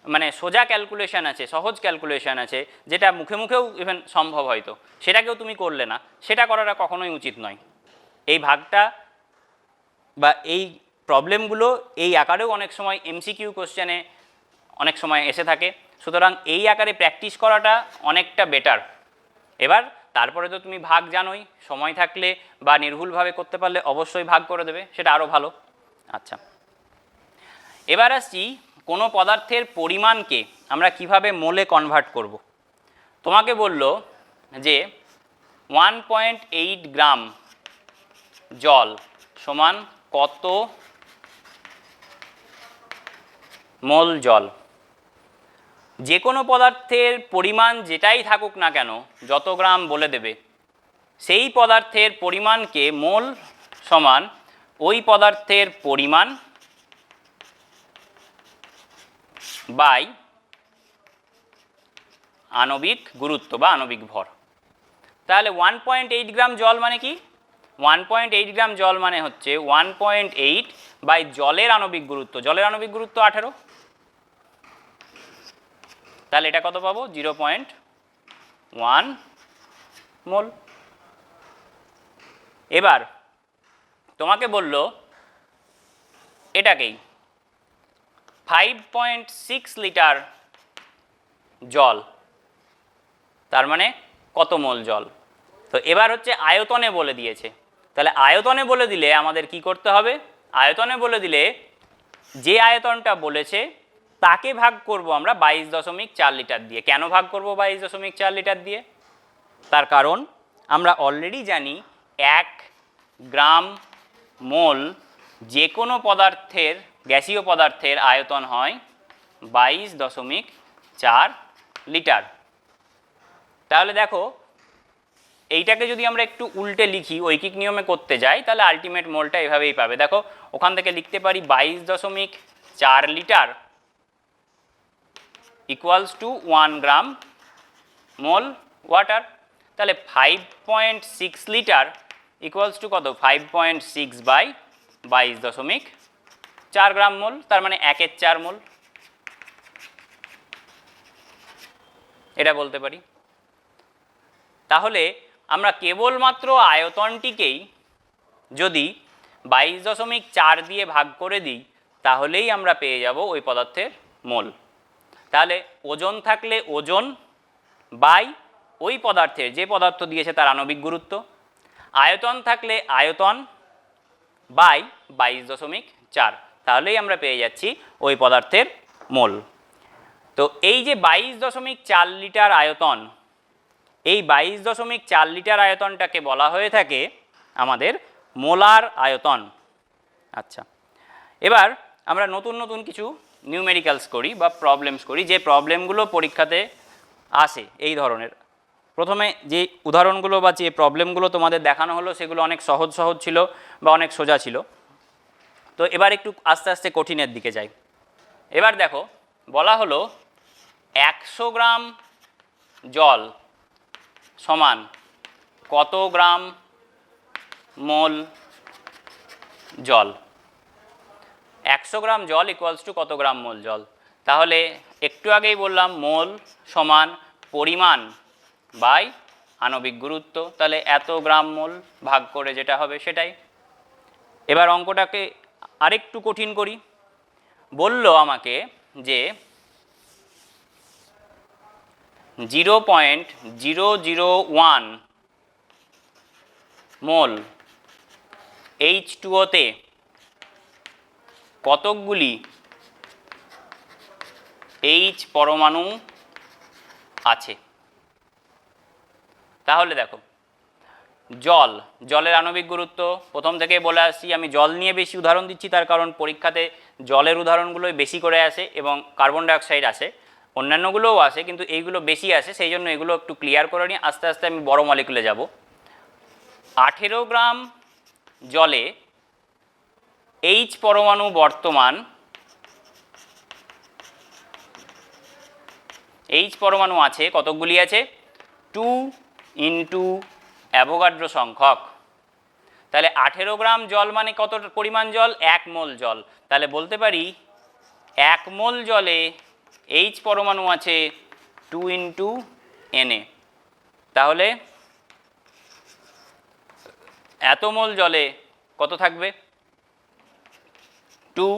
মানে সোজা ক্যালকুলেশন আছে, সহজ ক্যালকুলেশন আছে, যেটা মুখে মুখেও ইভেন সম্ভব হয়তো, সেটাকেও তুমি করলে না, সেটা করাটা কখনোই উচিত নয়। এই ভাগটা বা এই প্রবলেমগুলো এই আকারেও অনেক সময় এমসিকিউ কোশ্চেনে অনেক সময় এসে থাকে। সুতরাং এই আকারে প্র্যাকটিস করাটা অনেকটা বেটার। এবার তারপরে তো তুমি ভাগ জানোই, সময় থাকলে বা নির্ভুলভাবে করতে পারলে অবশ্যই ভাগ করে দেবে, সেটা আরও ভালো। আচ্ছা, এবার আসছি কোনো পদার্থের পরিমাণকে আমরা কিভাবে মোলে কনভার্ট করব। তোমাকে বলল যে 1.8 গ্রাম জল সমান কত মোল জল। যে কোনো পদার্থের পরিমাণ যেটাই থাকুক না কেন, যত গ্রাম বলে দেবে, সেই পদার্থের পরিমাণকে মোল সমান ওই পদার্থের পরিমাণ বাই আণবিক গুরুত্ব বা আণবিক ভর। তাহলে 1.8 গ্রাম জল মানে কি, 1.8 গ্রাম জল মানে হচ্ছে 1.8 বাই জলের আণবিক গুরুত্ব। জলের আণবিক গুরুত্ব 18, তাহলে এটা কত পাবো, 0.1 মোল। এবার তোমাকে বলল এটাকেই 5.6 লিটার জল, তার মানে কত মোল জল। তো এবার হচ্ছে আয়তনে বলে দিয়েছে। তাহলে আয়তনে বলে দিলে আমাদের কি করতে হবে, আয়তনে বলে দিলে যে আয়তনটা বলেছে তাকে ভাগ করব আমরা 22.4 লিটার দিয়ে। কেন ভাগ করব 22.4 লিটার দিয়ে, তার কারণ আমরা অলরেডি জানি 1 গ্রাম মোল যে কোনো পদার্থের, গ্যাসীয় পদার্থের আয়তন হয় 22.4 লিটার। তাহলে দেখো এইটাকে যদি আমরা একটু উল্টে লিখি, ঐকিক নিয়মে করতে যাই, তাহলে আলটিমেট মোলটা এভাবেই পাবে। দেখো ওখান থেকে লিখতে পারি 22.4 litre equals to 1 gram mole water. তাহলে 5.6 লিটার ইকুয়ালস টু কত, 5.6 বাই 22.4 গ্রাম মোল, তার মানে 1/4 মোল, এটা বলতে পারি। তাহলে আমরা কেবলমাত্র আয়তনটিকেই যদি 22.4 দিয়ে ভাগ করে দিই তাহলেই আমরা পেয়ে যাব ওই পদার্থের মোল। তাহলে ওজন থাকলে ওজন বাই ওই পদার্থের, যে পদার্থ দিয়েছে তার আণবিক গুরুত্ব, আয়তন থাকলে আয়তন বাই 22.4, তাহলেই আমরা পেয়ে যাচ্ছি ওই পদার্থের মোল। তো এই যে 22.4 লিটার আয়তন, এই 22.4 লিটার আয়তনটাকে বলা হয়ে থাকে আমাদের মোলার আয়তন। আচ্ছা, এবার আমরা নতুন নতুন কিছু নিউমেরিক্যালস করি বা প্রবলেমস করি, যে প্রবলেমগুলো পরীক্ষাতে আসে এই ধরনের। প্রথমে যে উদাহরণগুলো বা যে প্রবলেমগুলো তোমাদের দেখানো হলো সেগুলো অনেক সহজ সহজ ছিল বা অনেক সোজা ছিল। তো এবার একটু আস্তে আস্তে কঠিনের দিকে যাই। এবার দেখো, বলা হলো 100 গ্রাম জল সমান কত গ্রাম মোল জল। 100 গ্রাম জল ইকুয়ালস টু কত গ্রাম মোল জল। তাহলে একটু আগেই বললাম মোল সমান পরিমাণ বাই আণবিক গুরুত্ব, তাহলে এত গ্রাম মোল ভাগ করে যেটা হবে সেটাই। এবার অঙ্কটাকে আরেকটু কঠিন করি। বলল আমাকে যে 0.001 মোল H2O তে কতকগুলি H পরমাণু আছে। তাহলে দেখো, জলের আণবিক গুরুত্ব প্রথম থেকে বলে আসছি, আমি জল নিয়ে বেশি উদাহরণ দিচ্ছি তার কারণ পরীক্ষাতে জলের উদাহরণগুলোই বেশি করে আসে এবং কার্বন ডাইঅক্সাইড আসে, অন্যান্যগুলোও আসে কিন্তু এইগুলো বেশি আসে, সেই জন্য এগুলো একটু ক্লিয়ার করে নিই। আস্তে আস্তে আমি বড় মলিকুলে যাব। 18 গ্রাম জলে H পরমাণু বর্তমান, H পরমাণু আছে কতকগুলি আছে 2 ইন্টু অ্যাভোগাড্রো সংখ্যক। তাহলে 18 গ্রাম জল মানে কত পরিমাণ জল? 1 মোল জল। তাহলে বলতে পারি 1 মোল জলে H পরমাণু আছে 2 ইন্টু Na। তাহলে এত মোল জলে কত থাকবে? 2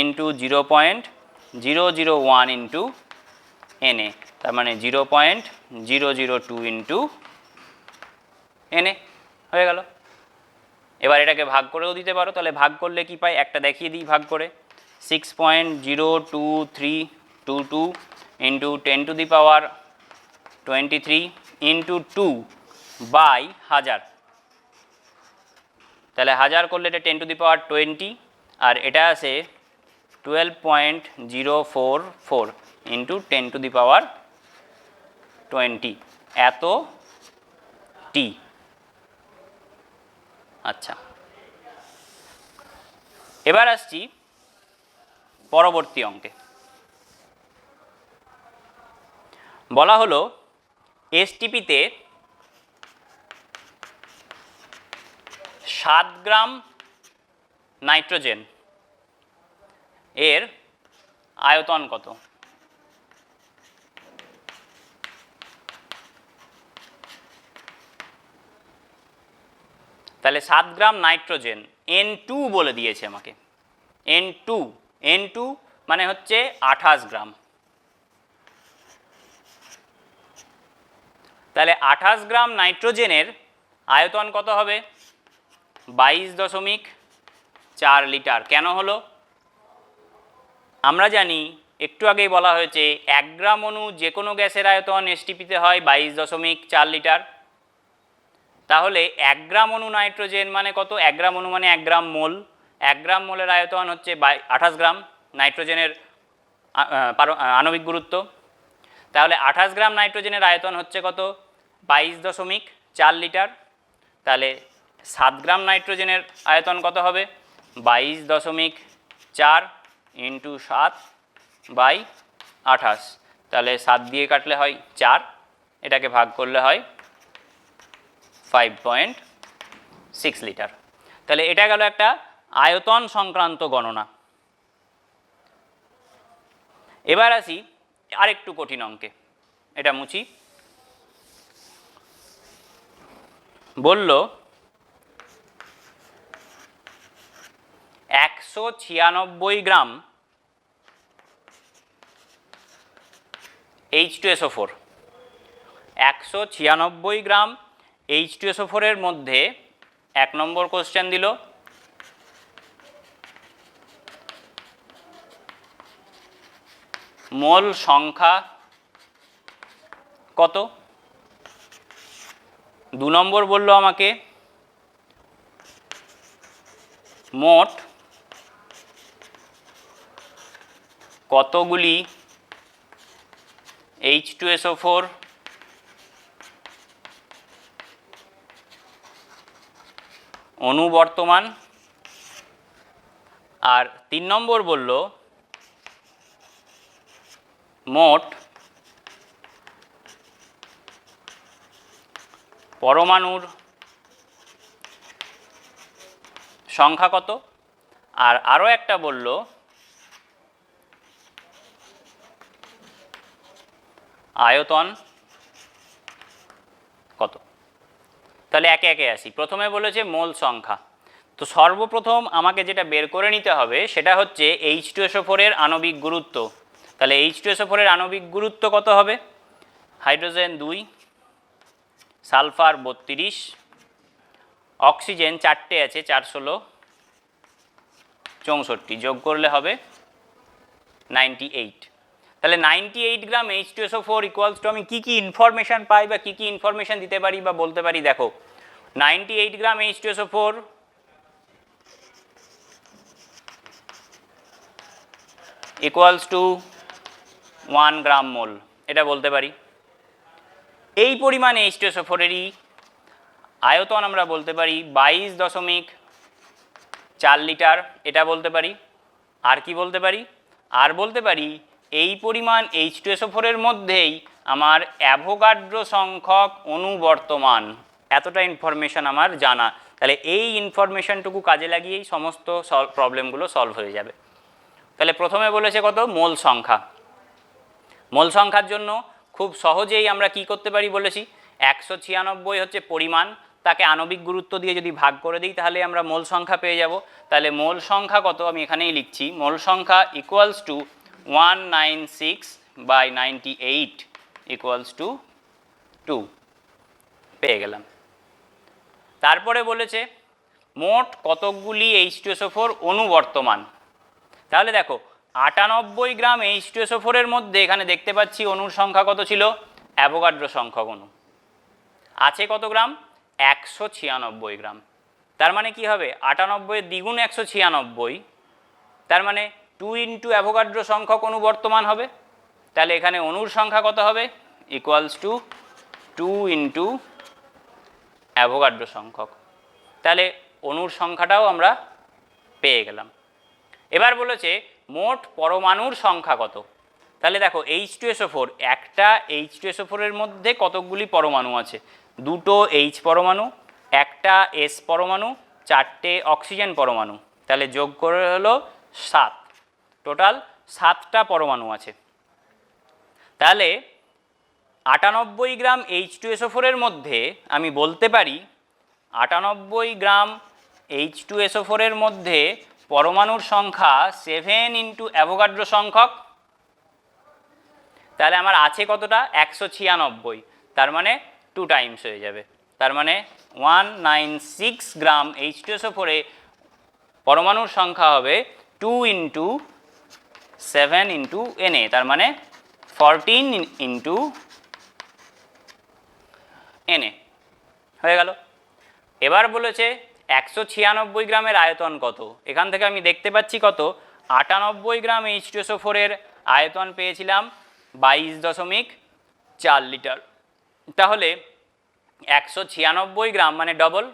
ইন্টু 0.001 ইন্টু Na, তার মানে 0.002 ইন্টু Na হয়ে গেল। এবার এটাকে ভাগ করেও দিতে পারো, তাহলে ভাগ করলে কি পাই একটা দেখিয়ে দিই ভাগ করে। 6.02322 ইন্টু 10⁻23 ইন্টু 2 বাই 1000। তাহলে 1000 করলে এটা 10⁻20 আর এটা আছে 12.044 ইন্টু 10⁻20 এত টি। আচ্ছা, এবার আসছি পরবর্তী অঙ্কে। বলা হলো এসটিপিতে 7 গ্রাম নাইট্রোজেন এর আয়তন কত? তাহলে 7 গ্রাম নাইট্রোজেন N2 বলে দিয়েছে আমাকে। N2 মানে হচ্ছে 28 গ্রাম। তাহলে 28 গ্রাম নাইট্রোজেনের আয়তন কত হবে? 22.4 লিটার। কেন হলো? আমরা জানি একটু আগেই বলা হয়েছে 1 গ্রাম অণু যে কোনো গ্যাসের আয়তন এসটিপিতে হয় 22.4 লিটার। তাহলে 1 গ্রাম অণু নাইট্রোজেন মানে কত? 1 গ্রাম অণু মানে 1 গ্রাম মোল। 1 গ্রাম মোলের আয়তন হচ্ছে 28 গ্রাম নাইট্রোজেনের আণবিক গুরুত্ব। তাহলে 28 গ্রাম নাইট্রোজেনের আয়তন হচ্ছে কত? 22.4 লিটার। তাহলে 7 গ্রাম নাইট্রোজেনের আয়তন কত হবে? 22.4 ইন্টু 7 বাই 28। তাহলে 7 দিয়ে কাটলে হয় 4, এটাকে ভাগ করলে হয় 5.6 লিটার। তাহলে এটা গেল একটা আয়তন সংক্রান্ত গণনা। এবার আসি আরেকটু কঠিন অঙ্কে, এটা মুছি। বলল 196 গ্রাম H2SO4, 196 গ্রাম H2SO4 এর মধ্যে 1 নম্বর কোশ্চেন দিল মোল সংখ্যা কত। 2 নম্বর বলল আমাকে মোট কতগুলি H2SO4 অণু বর্তমান, আর 3 নম্বর বলল মোট পরমাণুর সংখ্যা কত, আর আরও একটা বলল আয়তন কত। তাহলে একে একে আসি। প্রথমে বলেছে মোল সংখ্যা। তো সর্বপ্রথম আমাকে যেটা বের করে নিতে হবে সেটা হচ্ছে H2SO4 এর আণবিক গুরুত্ব। তাহলে H2SO4 এর আণবিক গুরুত্ব কত হবে? হাইড্রোজেন 2, সালফার 32, অক্সিজেন 4টে আছে 4 16 64, যোগ করলে হবে 98। তাহলে 98 গ্রাম H2SO4 ইকুয়ালস টু আমি কী কী ইনফরমেশান পাই বা কী কী ইনফরমেশান দিতে পারি বা বলতে পারি। দেখো 98 গ্রাম H2SO4 ইকুয়ালস টু 1 গ্রাম মোল, এটা বলতে পারি। এই পরিমাণ H2SO4 এরই আয়তন আমরা বলতে পারি 22.4 লিটার, এটা বলতে পারি। আর কি বলতে পারি? আর বলতে পারি এই পরিমাণ H2SO4 এর মধ্যেই আমার অ্যাভোগাড্রো সংখ্যক অণু বর্তমান, এতটা ইনফরমেশান আমার জানা। তাহলে এই ইনফরমেশানটুকু কাজে লাগিয়েই সমস্ত প্রবলেমগুলো সলভ হয়ে যাবে। তাহলে প্রথমে বলেছে কত? মোল সংখ্যা। মোল সংখ্যার জন্য খুব সহজেই আমরা কি করতে পারি বলেছি, 196 হচ্ছে পরিমাণ, তাকে আণবিক গুরুত্ব দিয়ে যদি ভাগ করে দিই তাহলে আমরা মোল সংখ্যা পেয়ে যাব। তাহলে মোল সংখ্যা কত আমি এখানেই লিখছি, মোল সংখ্যা ইকুয়ালস টু 196/98 ইকুয়ালস টু 2, পেয়ে গেলাম। তারপরে বলেছে মোট কতকগুলি H2SO4 অণু বর্তমান। তাহলে দেখো 98 গ্রাম H2SO4 এর মধ্যে এখানে দেখতে পাচ্ছি অণুর সংখ্যা কত ছিল, অ্যাভোগাড্রো সংখ্যক অণু আছে কত গ্রাম, 196 গ্রাম। তার মানে কি হবে, 98 এর দ্বিগুণ 196, তার মানে 2 ইন্টু অ্যাভোগাড্রো সংখ্যক অণু বর্তমান হবে। তাহলে এখানে অণুর সংখ্যা কত হবে, ইকুয়ালস টু 2 ইন্টু অ্যাভোগাড্রো সংখ্যক। তাহলে অণুর সংখ্যাটাও আমরা পেয়ে গেলাম। এবার বলেছে মোট পরমাণুর সংখ্যা কত। তাহলে দেখো H2SO4, একটা H2SO4 এর মধ্যে কতকগুলি পরমাণু আছে, 2টো H পরমাণু, একটা S পরমাণু, 4টে অক্সিজেন পরমাণু, তাহলে যোগ করে হলো 7, টোটাল 7টা পরমাণু আছে। তাহলে 98 গ্রাম H2SO4 এর মধ্যে আমি বলতে পারি 98 গ্রাম H2SO4 এর মধ্যে পরমাণুর সংখ্যা 7 ইন্টু অ্যাভোগাড্রো সংখ্যক। তাহলে আমার আছে কতটা, 196, তার মানে 2 টাইমস হয়ে যাবে। তার মানে 196 গ্রাম H2SO4 এ পরমাণুর সংখ্যা হবে 2 ইন্টু 7 ইন্টু Na, তার মানে 14 ইন্টু Na হয়ে গেল। এবার বলেছে 196 গ্রামের আয়তন কত। এখান থেকে আমি দেখতে পাচ্ছি কত, 98 গ্রাম H2SO4 এর আয়তন পেয়েছিলাম 22.4 লিটার। তাহলে 196 গ্রাম মানে ডবল,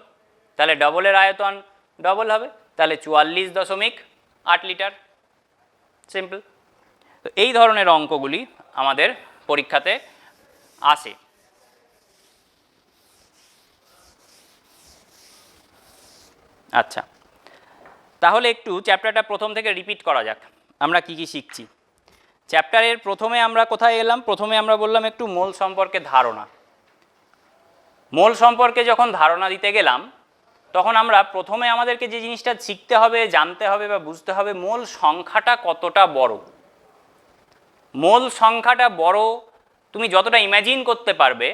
তাহলে ডবলের আয়তন ডবল হবে, তাহলে 44.8 লিটার। সিম্পল। তো এই ধরনের অঙ্কগুলি আমাদের পরীক্ষাতে আসে। আচ্ছা, তাহলে একটু চ্যাপ্টারটা প্রথম থেকে রিপিট করা যাক, আমরা কি কি শিখছি। চ্যাপ্টারের প্রথমে আমরা কোথায় এলাম, প্রথমে আমরা বললাম একটু মোল সম্পর্কে ধারণা। মোল সম্পর্কে যখন ধারণা দিতে গেলাম তখন আমরা প্রথমে আমাদেরকে যে জিনিসটা শিখতে হবে, জানতে হবে বা বুঝতে হবে, মোল সংখ্যাটা কতটা বড়। মোল সংখ্যাটা বড় তুমি যতটা ইমাজিন করতে পারবে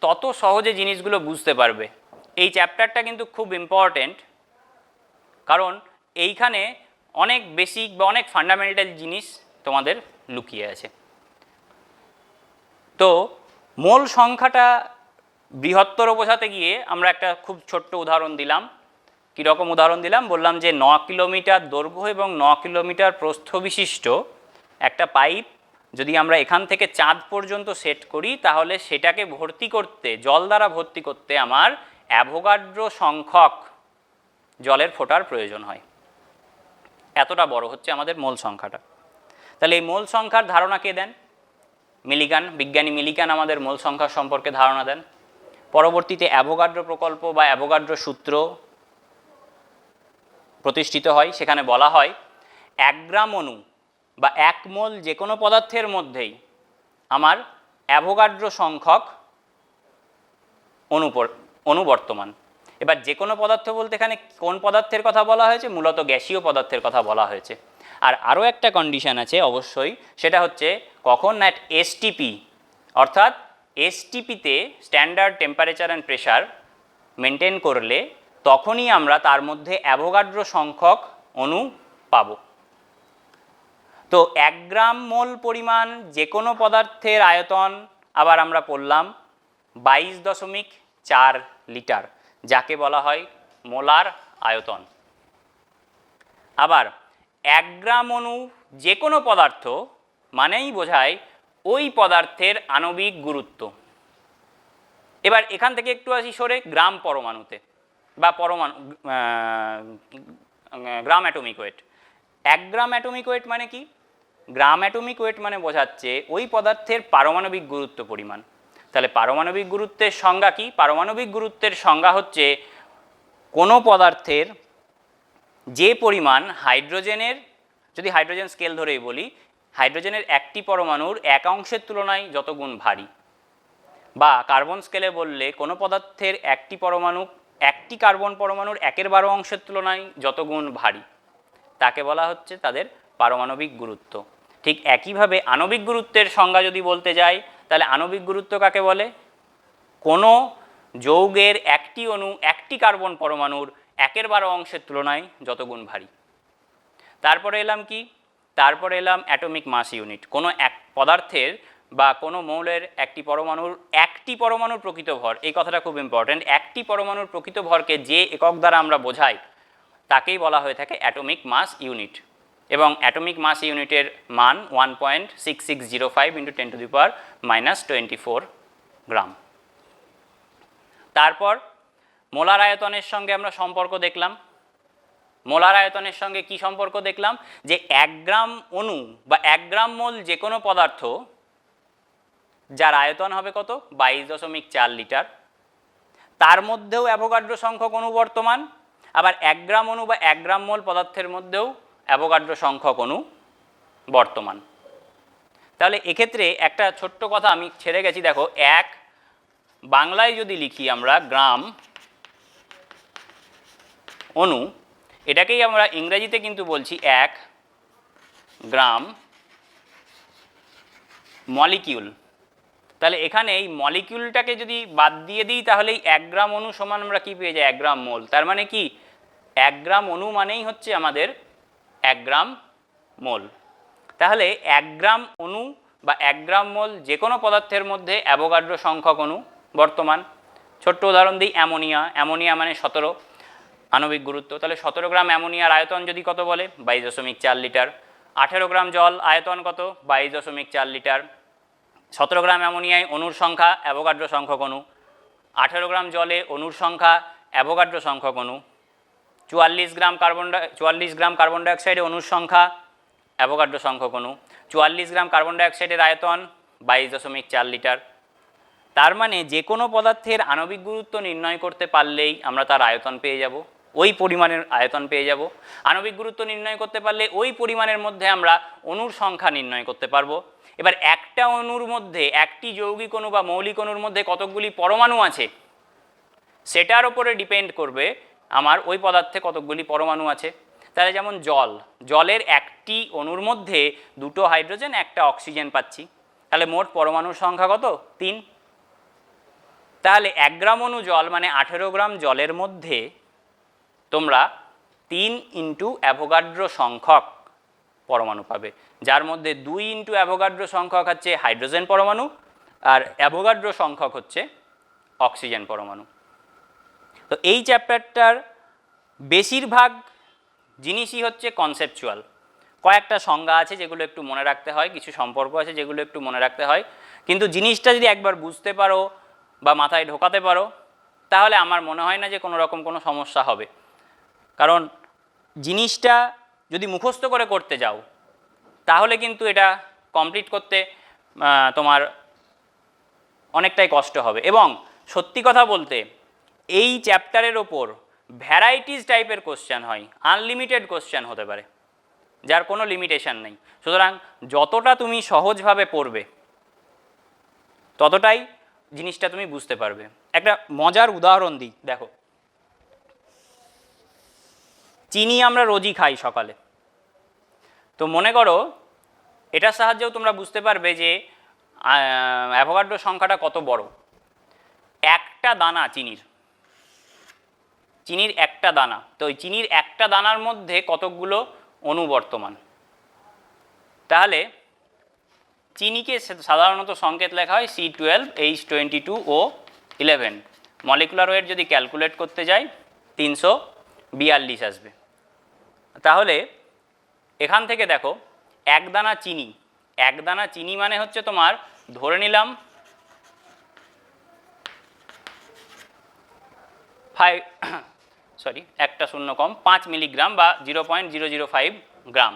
তত সহজে জিনিসগুলো বুঝতে পারবে। এই চ্যাপ্টারটা কিন্তু খুব ইম্পর্টেন্ট, কারণ এইখানে অনেক বেসিক বা অনেক ফান্ডামেন্টাল জিনিস তোমাদের লুকিয়ে আছে। তো মোল সংখ্যাটা বৃহত্তর বোঝাতে গিয়ে আমরা একটা খুব ছোট্ট উদাহরণ দিলাম। কীরকম উদাহরণ দিলাম? বললাম যে 9 কিলোমিটার দৈর্ঘ্য এবং 9 কিলোমিটার প্রস্থ বিশিষ্ট একটা পাইপ যদি আমরা এখান থেকে চাঁদ পর্যন্ত সেট করি, তাহলে সেটাকে ভর্তি করতে, জল দ্বারা ভর্তি করতে আমার অ্যাভোগাড্রো সংখ্যক জলের ফোঁটার প্রয়োজন হয়। এতটা বড় হচ্ছে আমাদের মোল সংখ্যাটা। তাহলে এই মোল সংখ্যার ধারণা কে দেন? মিলিগান, বিজ্ঞানী মিলিগান আমাদের মোল সংখ্যা সম্পর্কে ধারণা দেন। পরবর্তীতে অ্যাভোগাড্রো প্রকল্প বা অ্যাভোগাড্রো সূত্র প্রতিষ্ঠিত হয়। সেখানে বলা হয় 1 গ্রাম অণু বা 1 মোল যে কোনো পদার্থের মধ্যেই আমার অ্যাভোগাড্রো সংখ্যক অণু বর্তমান। এবার যে কোনো পদার্থ বলতে এখানে কোন পদার্থের কথা বলা হয়েছে? মূলত গ্যাসীয় পদার্থের কথা বলা হয়েছে। আর আরও একটা কন্ডিশন আছে অবশ্যই, সেটা হচ্ছে কখন অ্যাট এসটিপি, অর্থাৎ এসটিপিতে standard temperature and pressure maintain করলে তখনই আমরা তার মধ্যে অ্যাভোগাড্রো সংখ্যক অণু পাব। তো 1 গ্রাম মোল পরিমাণ যে কোনো পদার্থের আয়তন আবার আমরা পড়লাম 22.4 লিটার, যাকে বলা হয় মোলার আয়তন। আবার 1 গ্রাম অণু যে কোনো পদার্থ মানেই বোঝায় ওই পদার্থের আণবিক গুরুত্ব। এবার এখান থেকে একটু আসি সরে গ্রাম পরমাণুতে বা গ্রাম অ্যাটমিক ওয়েট। 1 গ্রাম অ্যাটমিক ওয়েট মানে কি? গ্রাম অ্যাটমিক ওয়েট মানে বোঝাচ্ছে ওই পদার্থের পারমাণবিক গুরুত্ব পরিমাণ। তাহলে পারমাণবিক গুরুত্বের সংজ্ঞা কি? পারমাণবিক গুরুত্বের সংজ্ঞা হচ্ছে কোনো পদার্থের যে পরিমাণ হাইড্রোজেনের, যদি হাইড্রোজেন স্কেল ধরেই বলি, হাইড্রোজেনের একটি পরমাণুর 1 অংশের তুলনায় যত গুণ ভারী, বা কার্বন স্কেলে বললে কোনো পদার্থের একটি পরমাণু একটি কার্বন পরমাণুর 1/12 অংশের তুলনায় যত গুণ ভারী, তাকে বলা হচ্ছে তাদের পারমাণবিক গুরুত্ব। ঠিক একইভাবে আণবিক গুরুত্বের সংজ্ঞা যদি বলতে যাই, তাহলে আণবিক গুরুত্ব কাকে বলে? কোনো যৌগের একটি অণু একটি কার্বন পরমাণুর 1/12 অংশের তুলনায় যত গুণ ভারী। তারপরে এলাম কি? তারপরে এলাম অ্যাটমিক মাস ইউনিট। কোনো এক পদার্থের বা কোনো মৌলের একটি পরমাণুর প্রকৃত ভর, এই কথাটা খুব ইম্পর্ট্যান্ট। একটি পরমাণুর প্রকৃত ভরকে যে একক দ্বারা আমরা বোঝাই তাকেই বলা হয়ে থাকে অ্যাটমিক মাস ইউনিট। এবং অ্যাটমিক মাস ইউনিটের মান 1.6605 × 10⁻⁻24 গ্রাম। তারপর মোলার আয়তনের সঙ্গে আমরা সম্পর্ক দেখলাম। মোলার আয়তনের সঙ্গে কি সম্পর্ক দেখলাম? যে 1 গ্রাম অণু বা 1 গ্রাম মোল যে কোনো পদার্থ যার আয়তন হবে কত? 22.4 লিটার, তার মধ্যেও অ্যাভোগাড্রো সংখ্যক অণু বর্তমান। আবার 1 গ্রাম অণু বা 1 গ্রাম মোল পদার্থের মধ্যেও অ্যাভোগাড্রো সংখ্যক অণু বর্তমান। তাহলে এক্ষেত্রে একটা ছোট্ট কথা আমি ছেড়ে গেছি, দেখো, বাংলায় যদি লিখি আমরা গ্রাম অণু, এটাকেই আমরা ইংরেজিতে কিন্তু বলছি 1 গ্রাম মলিকিউল। তাহলে এখানে এই মলিকিউলটাকে যদি বাদ দিয়ে দিই, তাহলে এই 1 গ্রাম অণু সমান আমরা কি পেয়ে যাই? 1 গ্রাম মোল। তার মানে কি 1 গ্রাম অণু মানেই হচ্ছে আমাদের 1 গ্রাম মোল। তাহলে 1 গ্রাম অণু বা 1 গ্রাম মোল যে কোনো পদার্থের মধ্যে অ্যাভোগাড্রো সংখ্যক অণু বর্তমান। ছোট্ট উদাহরণ দিই, অ্যামোনিয়া মানে 17 আণবিক গুরুত্ব। তাহলে 17 গ্রাম অ্যামোনিয়ার আয়তন যদি কত বলে? 22.4 লিটার। 18 গ্রাম জল আয়তন কত? 22.4 লিটার। 17 গ্রাম অ্যামোনিয়ায় অণুর সংখ্যা অ্যাভোগাড্রো সংখ্যক অণু, 18 গ্রাম জলে অণুর সংখ্যা অ্যাভোগাড্রো সংখ্যক অণু, 44 গ্রাম কার্বন ডাইঅক্সাইডে অণুর সংখ্যা অ্যাভোগাড্রো সংখ্যক অণু, 44 গ্রাম কার্বন ডাইঅক্সাইডের আয়তন 22.4 লিটার। তার মানে যে কোনো পদার্থের আণবিক গুরুত্ব নির্ণয় করতে পারলেই আমরা তার আয়তন পেয়ে যাব, ওই পরিমাণের আয়তন পেয়ে যাব। আণবিক গুরুত্ব নির্ণয় করতে পারলে ওই পরিমাণের মধ্যে আমরা অণুর সংখ্যা নির্ণয় করতে পারবো। এবার একটা অণুর মধ্যে, একটি যৌগিক অণু বা মৌলিক অণুর মধ্যে কতকগুলি পরমাণু আছে সেটার উপরে ডিপেন্ড করবে আমার ওই পদার্থে কতকগুলি পরমাণু আছে। তাহলে যেমন জলের একটি অণুর মধ্যে 2টো হাইড্রোজেন 1টা অক্সিজেন পাচ্ছি। তাহলে মোট পরমাণুর সংখ্যা কত? 3। তাহলে 1 গ্রাম অণু জল মানে 18 গ্রাম জলের মধ্যে তোমরা 3 ইন্টু অ্যাভোগাড্রো সংখ্যক পরমাণু পাবে, যার মধ্যে 2 ইন্টু অ্যাভোগাড্রো সংখ্যক হচ্ছে হাইড্রোজেন পরমাণু আর অ্যাভোগাড্রো সংখ্যক হচ্ছে অক্সিজেন পরমাণু। তো এই চ্যাপ্টারটার বেশিরভাগ জিনিসই হচ্ছে কনসেপচুয়াল। কয়েকটা সংজ্ঞা আছে যেগুলো একটু মনে রাখতে হয়, কিছু সম্পর্ক আছে যেগুলো একটু মনে রাখতে হয়, কিন্তু জিনিসটা যদি একবার বুঝতে পারো বা মাথায় ঢোকাতে পারো তাহলে আমার মনে হয় না যে কোনো রকম কোনো সমস্যা হবে। কারণ জিনিসটা যদি মুখস্থ করে করতে যাও তাহলে কিন্তু এটা কমপ্লিট করতে তোমার অনেকটাই কষ্ট হবে। এবং সত্যি কথা বলতে এই চ্যাপ্টারের ওপর ভ্যারাইটিস টাইপের কোশ্চেন হয়, আনলিমিটেড কোশ্চেন হতে পারে, যার কোনো লিমিটেশন নেই। সুতরাং যতটা তুমি সহজভাবে পড়বে ততটাই জিনিসটা তুমি বুঝতে পারবে। একটা মজার উদাহরণ দিই, দেখো চিনি আমরা রোজই খাই সকালে, তো মনে করো এটার সাহায্যেও তোমরা বুঝতে পারবে যে অ্যাভোগাড্রো সংখ্যাটা কত বড়। একটা দানা চিনির একটা দানা, তো ওই চিনির একটা দানার মধ্যে কতকগুলো অণু বর্তমান। তাহলে চিনিকে সাধারণত সংকেত লেখা হয় C12H22O11, মলিকুলার ওয়েট যদি ক্যালকুলেট করতে যাই 342 আসবে। তাহলে এখান থেকে দেখো এক দানা চিনি মানে হচ্ছে তোমার ধরে নিলাম 5 মিলিগ্রাম বা 0.005 গ্রাম।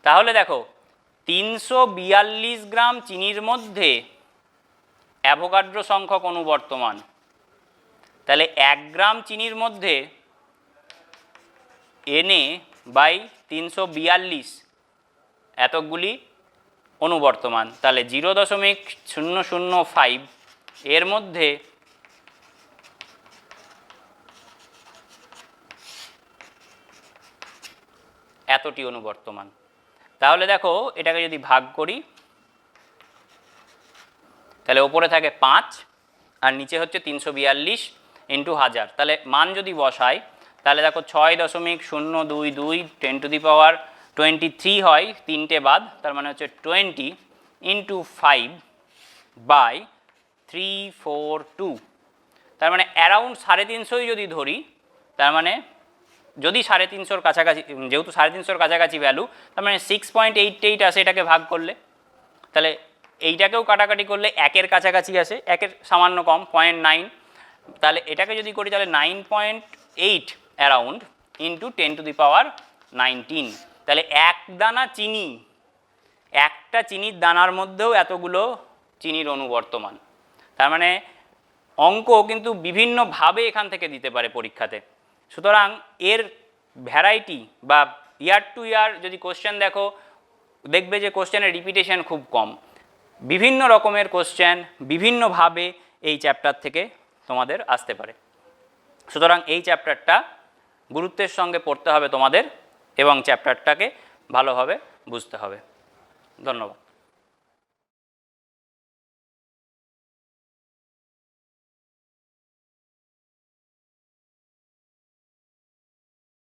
তাহলে দেখো 342 গ্রাম চিনির মধ্যে অ্যাভোগাড্রো সংখ্যক অণু বর্তমান। তাহলে 1 গ্রাম চিনির মধ্যে Na/342 এতগুলি অণু বর্তমান। তাহলে 0.005 এর মধ্যে এতটি অণু বর্তমান। তাহলে দেখো এটাকে যদি ভাগ করি তাহলে ওপরে থাকে 5 আর নিচে হচ্ছে 342 ইন্টু 1000। তাহলে মান যদি বসাই তাহলে দেখো 6.022 10⁻23 হয়, 3টে বাদ, তার মানে হচ্ছে 20 ইন্টু 5/342। তার মানে অ্যারাউন্ড 350 যদি ধরি, তার মানে যদি 350-র কাছাকাছি, যেহেতু 350-র কাছাকাছি ভ্যালু, তার মানে 6.88 আসে এটাকে ভাগ করলে। তাহলে এইটাকেও কাটাকাটি করলে 1-এর কাছাকাছি আসে, 1-এর সামান্য কম 0.9। তাহলে এটাকে যদি করি তাহলে 9.8 অ্যারাউন্ড ইন্টু 10⁻19। তাহলে একটা চিনির দানার মধ্যেও এতগুলো চিনির অণু বর্তমান। তার মানে অঙ্ক কিন্তু বিভিন্নভাবে এখান থেকে দিতে পারে পরীক্ষাতে। সুতরাং এর ভ্যারাইটি বা ইয়ার টু ইয়ার যদি কোশ্চেন দেখো, দেখবে যে কোশ্চেনের রিপিটেশন খুব কম। বিভিন্ন রকমের কোশ্চেন বিভিন্নভাবে এই চ্যাপ্টার থেকে তোমাদের আসতে পারে। সুতরাং এই চ্যাপ্টারটা গুরুত্বের সঙ্গে পড়তে হবে তোমাদের এবং চ্যাপ্টারটাকে ভালোভাবে বুঝতে হবে। ধন্যবাদ।